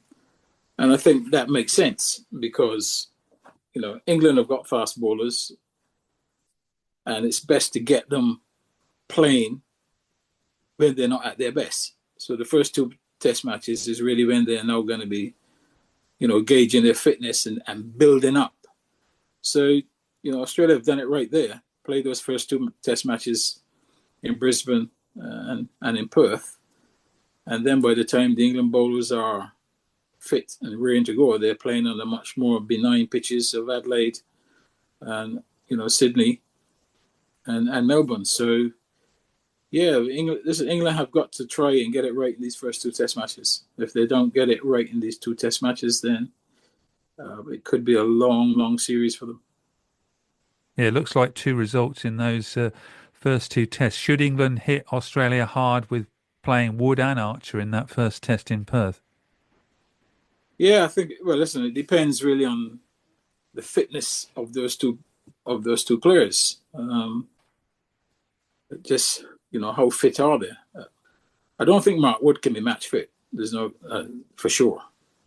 I think that makes sense because, England have got fast bowlers, and it's best to get them playing when they're not at their best. So the first two test matches is really when they're now going to be, gauging their fitness and building up. So, Australia have done it right there. Played those first two test matches in Brisbane and in Perth. And then by the time the England bowlers are fit and ready to go, they're playing on the much more benign pitches of Adelaide and, Sydney and Melbourne. So, yeah, England have got to try and get it right in these first two test matches. If they don't get it right in these two test matches, then it could be a long, long series for them. Yeah, it looks like two results in those first two tests. Should England hit Australia hard with playing Wood and Archer in that first test in Perth? Yeah, I think. Well, listen, it depends really on the fitness of those two players. Just how fit are they? I don't think Mark Wood can be match fit. There's no for sure,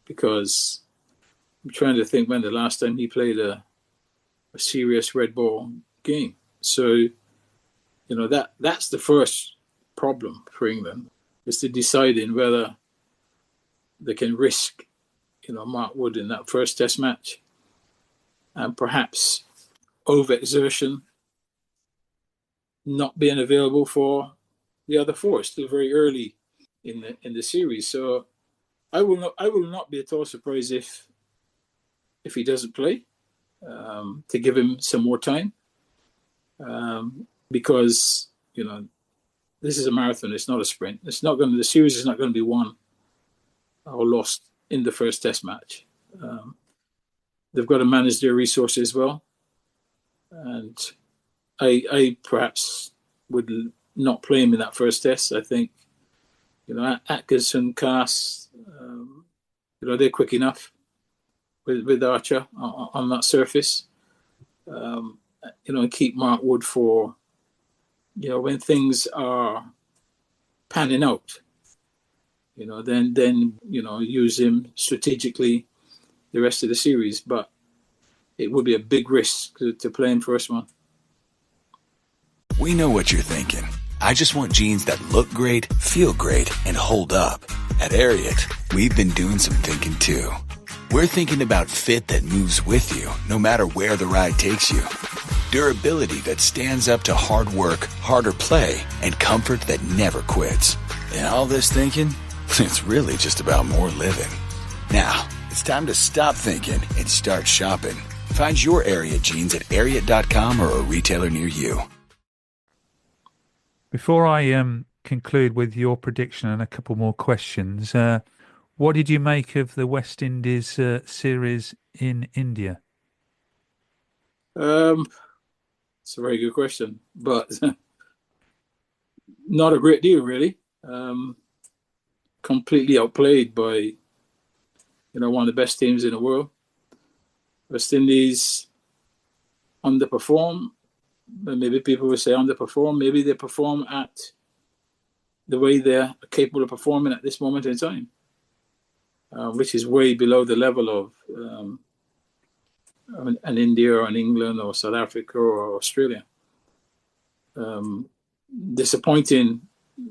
because I'm trying to think when the last time he played a serious red ball game. So that's the first problem for England, is to deciding whether they can risk Mark Wood in that first test match and perhaps overexertion not being available for the other four. It's still very early in the series. So I will not be at all surprised if he doesn't play, to give him some more time, because this is a marathon. It's not a sprint. The series is not going to be won or lost in the first test match. They've got to manage their resources well, and I perhaps would not play him in that first test. I think Atkinson, Cass, they're quick enough with Archer on that surface, and keep Mark Wood for when things are panning out. Then use him strategically the rest of the series. But it would be a big risk to play him first one. We know what you're thinking. I just want jeans that look great, feel great, and hold up. At Ariat, we've been doing some thinking too. We're thinking about fit that moves with you, no matter where the ride takes you. Durability that stands up to hard work, harder play, and comfort that never quits. And all this thinking? It's really just about more living. Now, it's time to stop thinking and start shopping. Find your Ariat jeans at Ariat.com or a retailer near you. Before I conclude with your prediction and a couple more questions, what did you make of the West Indies series in India? It's a very good question, but not a great deal, really. Completely outplayed by, one of the best teams in the world. West Indies underperform. Maybe people would say underperform. Maybe they perform at the way they're capable of performing at this moment in time, which is way below the level of an India or an England or South Africa or Australia. Disappointing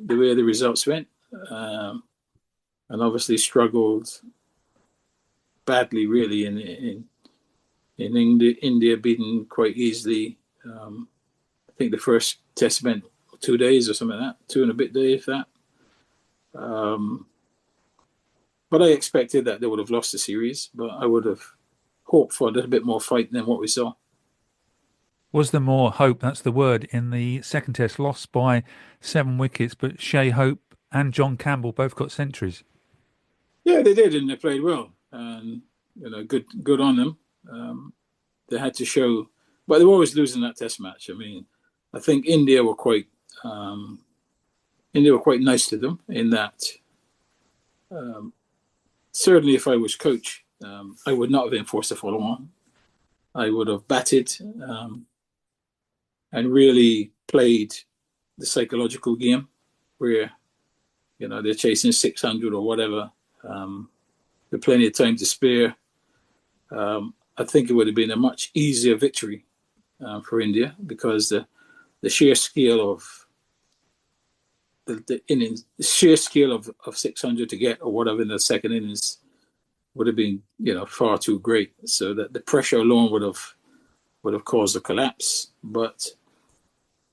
the way the results went. and obviously struggled badly, really, in India beaten quite easily. I think the first test meant 2 days or something like that, 2 and a bit days, if that. But I expected that they would have lost the series, but I would have hoped for a little bit more fight than what we saw. Was there more hope? That's the word. In the second test, lost by 7 wickets, but Shea Hope and John Campbell both got centuries. Yeah, they did, and they played well. And good on them. They had to show, but they were always losing that test match. I mean, I think India were quite nice to them in that. Certainly, if I was coach, I would not have enforced a follow-on. I would have batted and really played the psychological game where, they're chasing 600 or whatever. There's plenty of time to spare. I think it would have been a much easier victory for India because the sheer scale of the sheer scale of 600 to get or whatever in the second innings would have been far too great. So that the pressure alone would have caused a collapse. But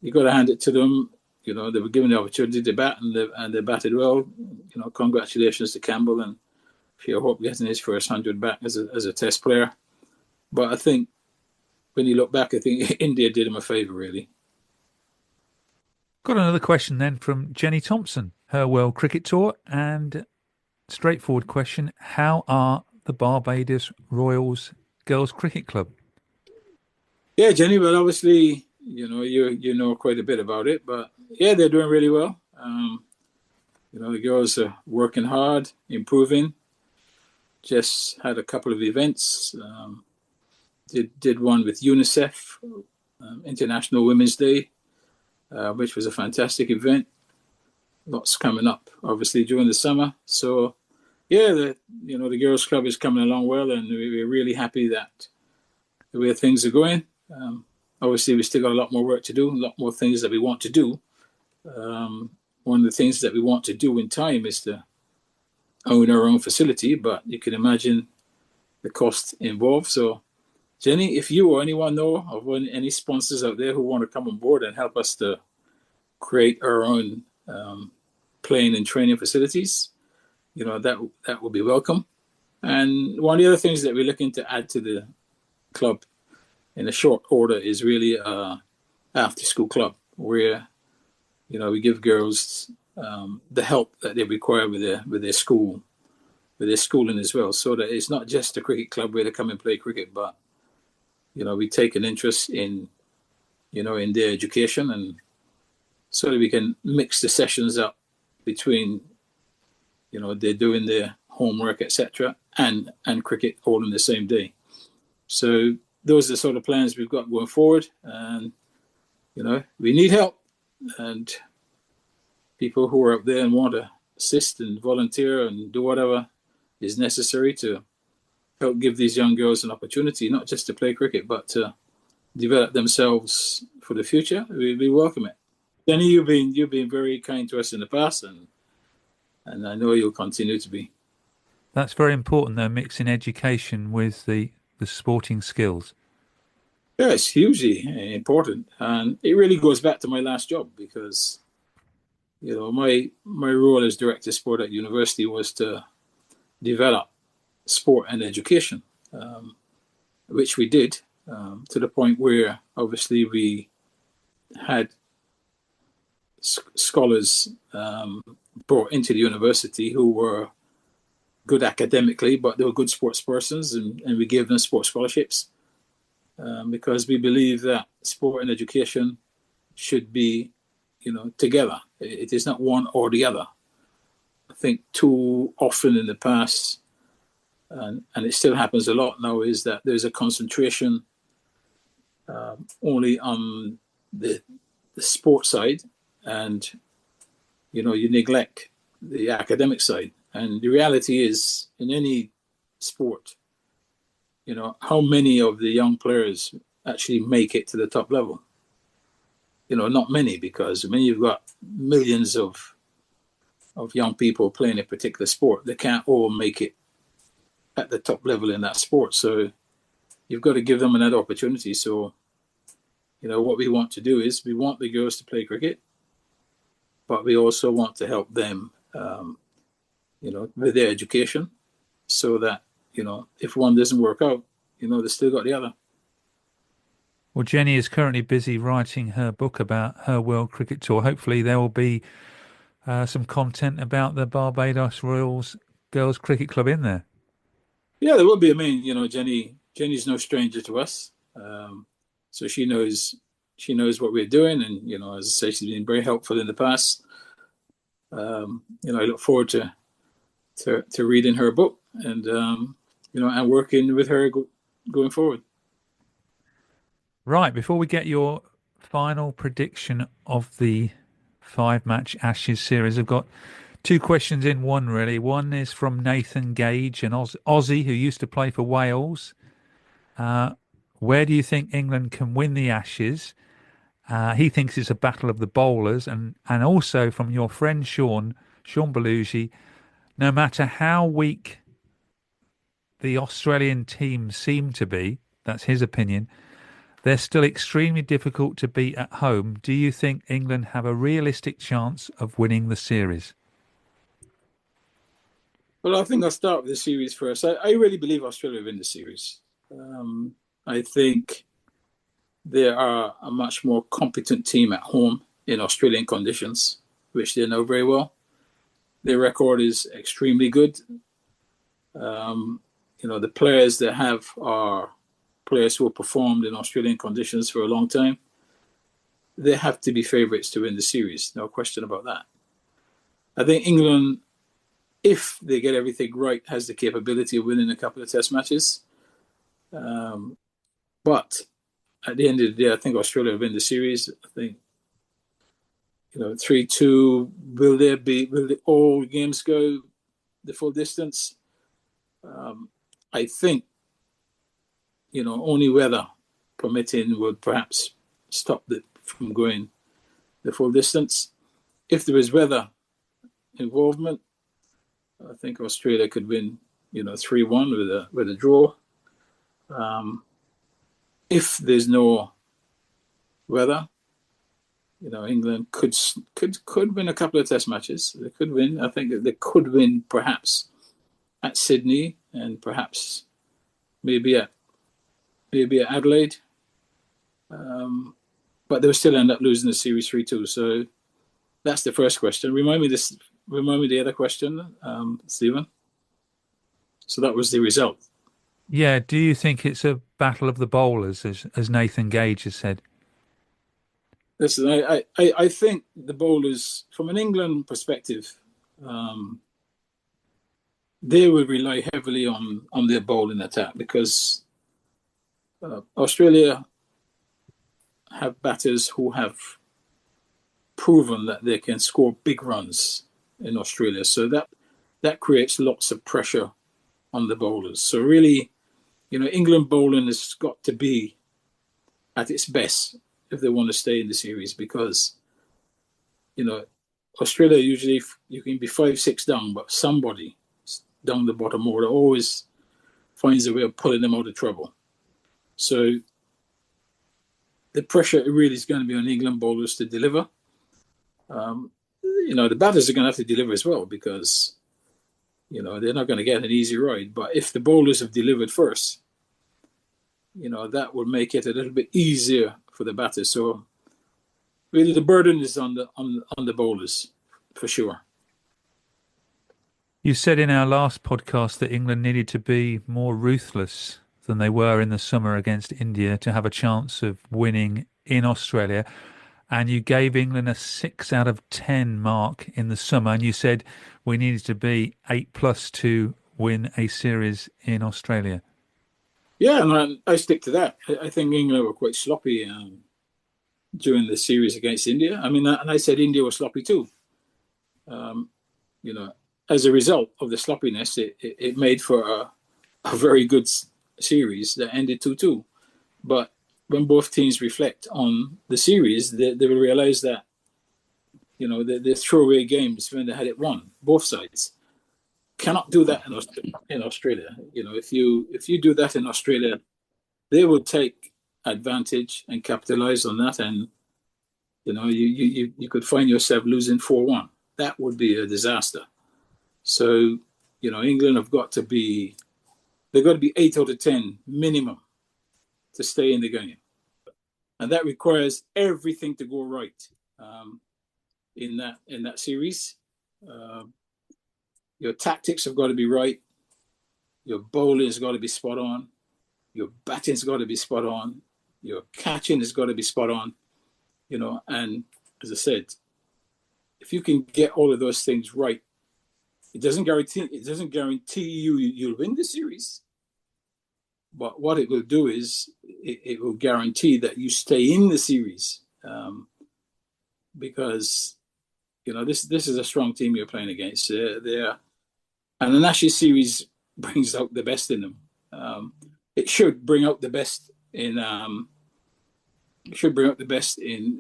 you got to hand it to them. They were given the opportunity to bat and they batted well. Congratulations to Campbell and Shea Hope getting his first 100 back as a test player. But I think when you look back, I think India did him a favour, really. Got another question then from Jenny Thompson, her World Cricket Tour, and straightforward question: how are the Barbados Royals Girls Cricket Club? Yeah, Jenny, well, obviously, you know quite a bit about it, but yeah, they're doing really well. The girls are working hard, improving. Just had a couple of events. Did one with UNICEF, International Women's Day, which was a fantastic event. Lots coming up, obviously, during the summer. So, yeah, the girls' club is coming along well, and we're really happy that the way things are going. Obviously, we still got a lot more work to do, a lot more things that we want to do. One of the things that we want to do in time is to own our own facility, but you can imagine the cost involved. So, Jenny, if you or anyone know of any sponsors out there who want to come on board and help us to create our own playing and training facilities, that would be welcome. And one of the other things that we're looking to add to the club in a short order is really after-school club where, we give girls the help that they require with their school, with their schooling as well, so that it's not just a cricket club where they come and play cricket, but we take an interest in their education, and so that we can mix the sessions up between, they're doing their homework, etc., and cricket all in the same day. So those are the sort of plans we've got going forward, and we need help, and people who are out there and want to assist and volunteer and do whatever is necessary to help give these young girls an opportunity, not just to play cricket, but to develop themselves for the future. We welcome it. Jenny, you've been very kind to us in the past, and I know you'll continue to be. That's very important, though, mixing education with the sporting skills. Yeah, it's hugely important, and it really goes back to my last job because, my role as director of sport at university was to develop sport and education, which we did to the point where obviously we had scholars brought into the university who were good academically, but they were good sports persons, and we gave them sports scholarships because we believe that sport and education should be, together. It is not one or the other. I think too often in the past, and it still happens a lot now, is that there's a concentration only on the sport side, and you neglect the academic side. And the reality is, in any sport, how many of the young players actually make it to the top level? Not many, because you've got millions of of young people playing a particular sport. They can't all make it at the top level in that sport. So you've got to give them another opportunity. So, what we want to do is we want the girls to play cricket, but we also want to help them, with their education so that, if one doesn't work out, they still got the other. Well, Jenny is currently busy writing her book about her World Cricket Tour. Hopefully there will be some content about the Barbados Royals Girls Cricket Club in there. Yeah, there will be. I mean, Jenny's no stranger to us. So she knows what we're doing. And, as I say, she's been very helpful in the past. I look forward to reading her book and, and working with her going forward. Right. Before we get your final prediction of the 5-match Ashes series, I've got 2 questions in one, really. One is from Nathan Gage, an Aussie who used to play for Wales. Where do you think England can win the Ashes? He thinks it's a battle of the bowlers. And also from your friend Sean Belushi, no matter how weak the Australian team seem to be, that's his opinion, they're still extremely difficult to beat at home. Do you think England have a realistic chance of winning the series? Well, I think I'll start with the series first. I really believe Australia will win the series. I think they are a much more competent team at home in Australian conditions, which they know very well. Their record is extremely good. The players they have are players who have performed in Australian conditions for a long time. They have to be favourites to win the series, no question about that. I think England, if they get everything right, has the capability of winning a couple of test matches. But at the end of the day, I think Australia will win the series. I think, 3-2, will all games go the full distance? I think, only weather permitting would perhaps stop it from going the full distance. If there is weather involvement, I think Australia could win, 3-1 with a draw. If there's no weather, England could win a couple of test matches. They could win. I think they could win perhaps at Sydney and perhaps maybe at Adelaide. But they'll still end up losing the series 3-2. So that's the first question. Remind me the other question, Stephen. So that was the result. Yeah, do you think it's a battle of the bowlers, as Nathan Gage has said? Listen, I think the bowlers, from an England perspective, they will rely heavily on their bowling attack because Australia have batters who have proven that they can score big runs in Australia. So that creates lots of pressure on the bowlers. So really, England bowling has got to be at its best if they want to stay in the series because, Australia usually you can be 5-6 down, but somebody down the bottom order always finds a way of pulling them out of trouble. So the pressure really is going to be on England bowlers to deliver. The batters are going to have to deliver as well because, they're not going to get an easy ride. But if the bowlers have delivered first, that will make it a little bit easier for the batters. So really the burden is on the bowlers for sure. You said in our last podcast that England needed to be more ruthless than they were in the summer against India to have a chance of winning in Australia. And you gave England a 6 out of 10 mark in the summer. And you said we needed to be 8+ to win a series in Australia. Yeah, and I stick to that. I think England were quite sloppy during the series against India. I mean, and I said India was sloppy too. As a result of the sloppiness, it made for a very good series that ended 2-2. But when both teams reflect on the series, they will realize that, the throwaway games when they had it won, both sides. Cannot do that in Australia. If you do that in Australia, they will take advantage and capitalize on that, and you could find yourself losing 4-1. That would be a disaster. So, England they've got to be 8 out of 10 minimum to stay in the game. And that requires everything to go right in that series. Your tactics have got to be right. Your bowling has got to be spot on. Your batting's got to be spot on. Your catching has got to be spot on. And as I said, if you can get all of those things right, it doesn't guarantee you'll win the series. But what it will do is it will guarantee that you stay in the series, because this is a strong team you're playing against. And the Ashes series brings out the best in them. It should bring out the best in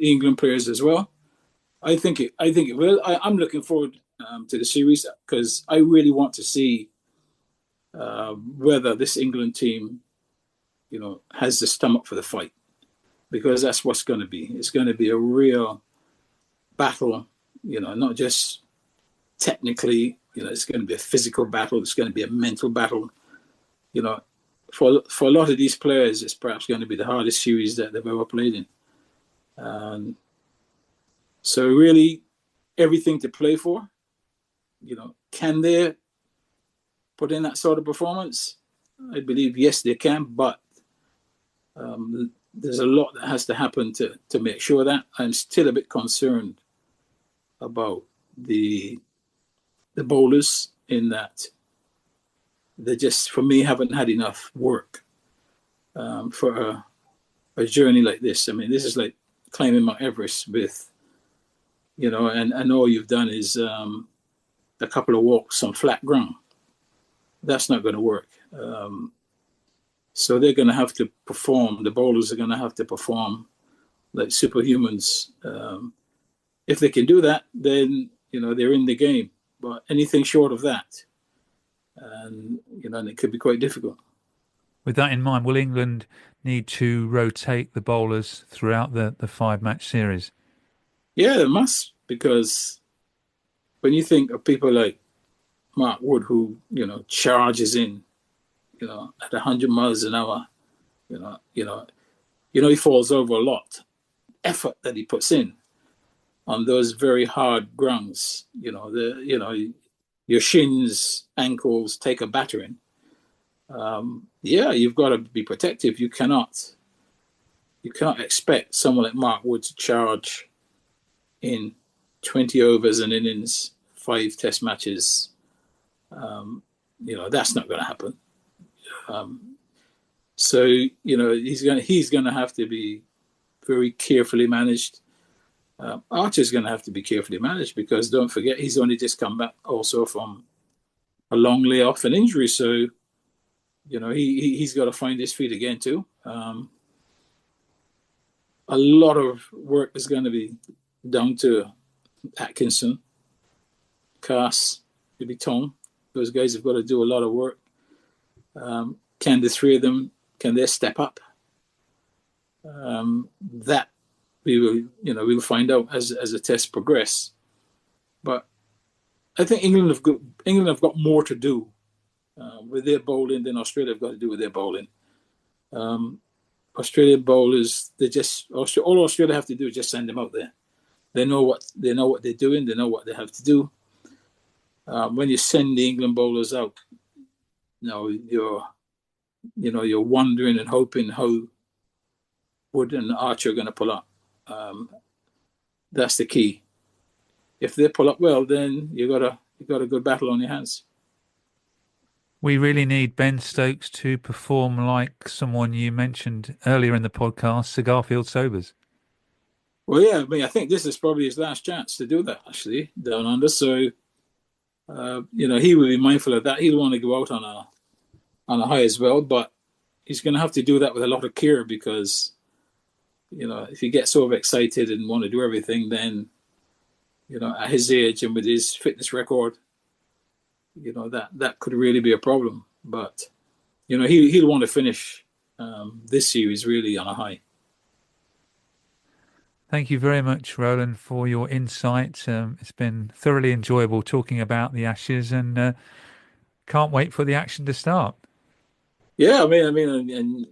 England players as well. I think it will. I'm looking forward to the series because I really want to see whether this England team, has the stomach for the fight, because that's what's going to be. It's going to be a real battle, not just technically. It's going to be a physical battle. It's going to be a mental battle. For a lot of these players, it's perhaps going to be the hardest series that they've ever played in. So really, everything to play for. Can they put in that sort of performance? I believe yes, they can, but there's a lot that has to happen to make sure that. I'm still a bit concerned about the bowlers, in that they just, for me, haven't had enough work for a journey like this. I mean, this is like climbing Mount Everest with, and all you've done is a couple of walks on flat ground. That's not going to work. So they're going to have to perform. The bowlers are going to have to perform like superhumans. If they can do that, then they're in the game. But anything short of that, and it could be quite difficult. With that in mind, will England need to rotate the bowlers throughout the 5-match series? Yeah, they must, because when you think of people like Mark Wood, who charges in, at 100 miles an hour, he falls over a lot. Effort that he puts in on those very hard grounds, your shins, ankles take a battering. You've got to be protective. You cannot expect someone like Mark Wood to charge in 20 overs an innings, 5 test matches. That's not going to happen. So he's going to have to be very carefully managed. Archer's going to have to be carefully managed, because don't forget, he's only just come back also from a long layoff and injury. So he's got to find his feet again too. A lot of work is going to be down to Atkinson, Cass, maybe Tom. Those guys have got to do a lot of work. Can the three of them, can they step up? That we'll find out as the tests progress. But I think England have got more to do with their bowling than Australia have got to do with their bowling. Australian bowlers, all Australia have to do is just send them out there. They know what they're doing. They know what they have to do. When you send the England bowlers out, you're wondering and hoping how Wood and Archer are going to pull up. That's the key. If they pull up well, then you got a good battle on your hands. We really need Ben Stokes to perform like someone you mentioned earlier in the podcast, Sir Garfield Sobers. Well, yeah, I think this is probably his last chance to do that, actually, down under. So, he will be mindful of that. He'll want to go out on a high as well, but he's going to have to do that with a lot of care, because, if you get so excited and want to do everything, then, at his age and with his fitness record, that could really be a problem. But, he'll want to finish this series really on a high. Thank you very much, Roland, for your insight. It's been thoroughly enjoyable talking about the Ashes, and can't wait for the action to start. Yeah, I mean, and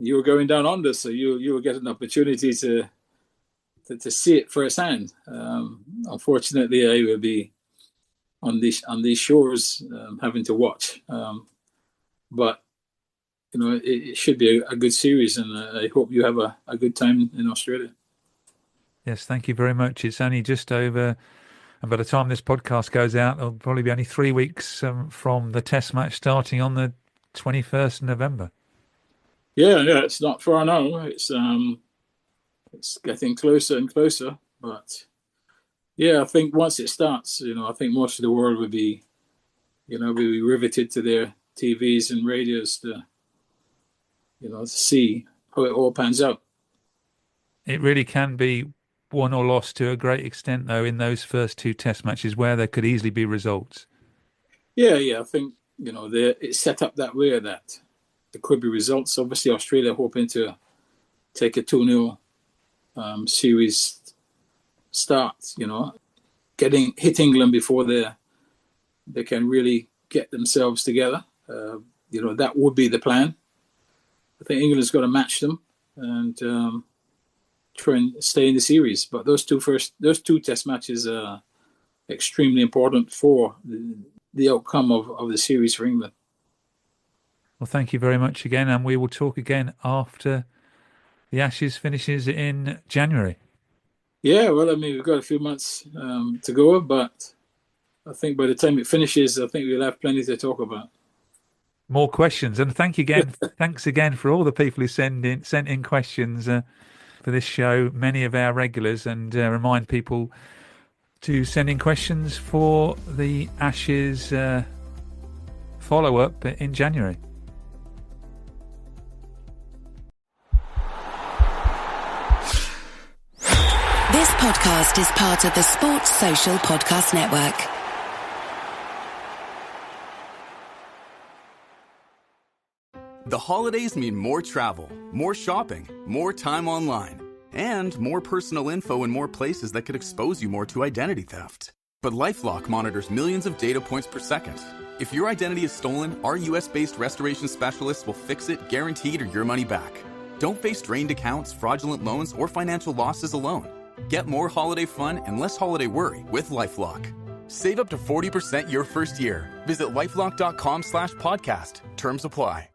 you were going down under, so you will get an opportunity to see it firsthand. Unfortunately, I will be on these shores having to watch, but it should be a good series, and I hope you have a good time in Australia. Yes, thank you very much. It's only just over, and by the time this podcast goes out, it'll probably be only 3 weeks from the Test match starting on the 21st of November. Yeah, it's not far now. It's getting closer and closer. But yeah, I think once it starts, I think most of the world would be, be riveted to their TVs and radios to see how it all pans out. It really can be won or lost to a great extent, though, in those first 2 Test matches where there could easily be results. Yeah, I think, it's set up that way that there could be results. Obviously, Australia hoping to take a 2-0 series start, hit England before they can really get themselves together. That would be the plan. I think England's got to match them and try and stay in the series. But those two Test matches are extremely important for the outcome of the series for England. Well, thank you very much again, and we will talk again after the Ashes finishes in January. Yeah, well, we've got a few months to go, but I think by the time it finishes, I think we'll have plenty to talk about. More questions, and thanks again for all the people who sent in questions for this show. Many of our regulars, and remind people to send in questions for the Ashes follow-up in January. This podcast is part of the Sports Social Podcast Network. The holidays mean more travel, more shopping, more time online, and more personal info in more places that could expose you more to identity theft. But LifeLock monitors millions of data points per second. If your identity is stolen, our US-based restoration specialists will fix it, guaranteed, or your money back. Don't face drained accounts, fraudulent loans, or financial losses alone. Get more holiday fun and less holiday worry with LifeLock. Save up to 40% your first year. Visit LifeLock.com/podcast. Terms apply.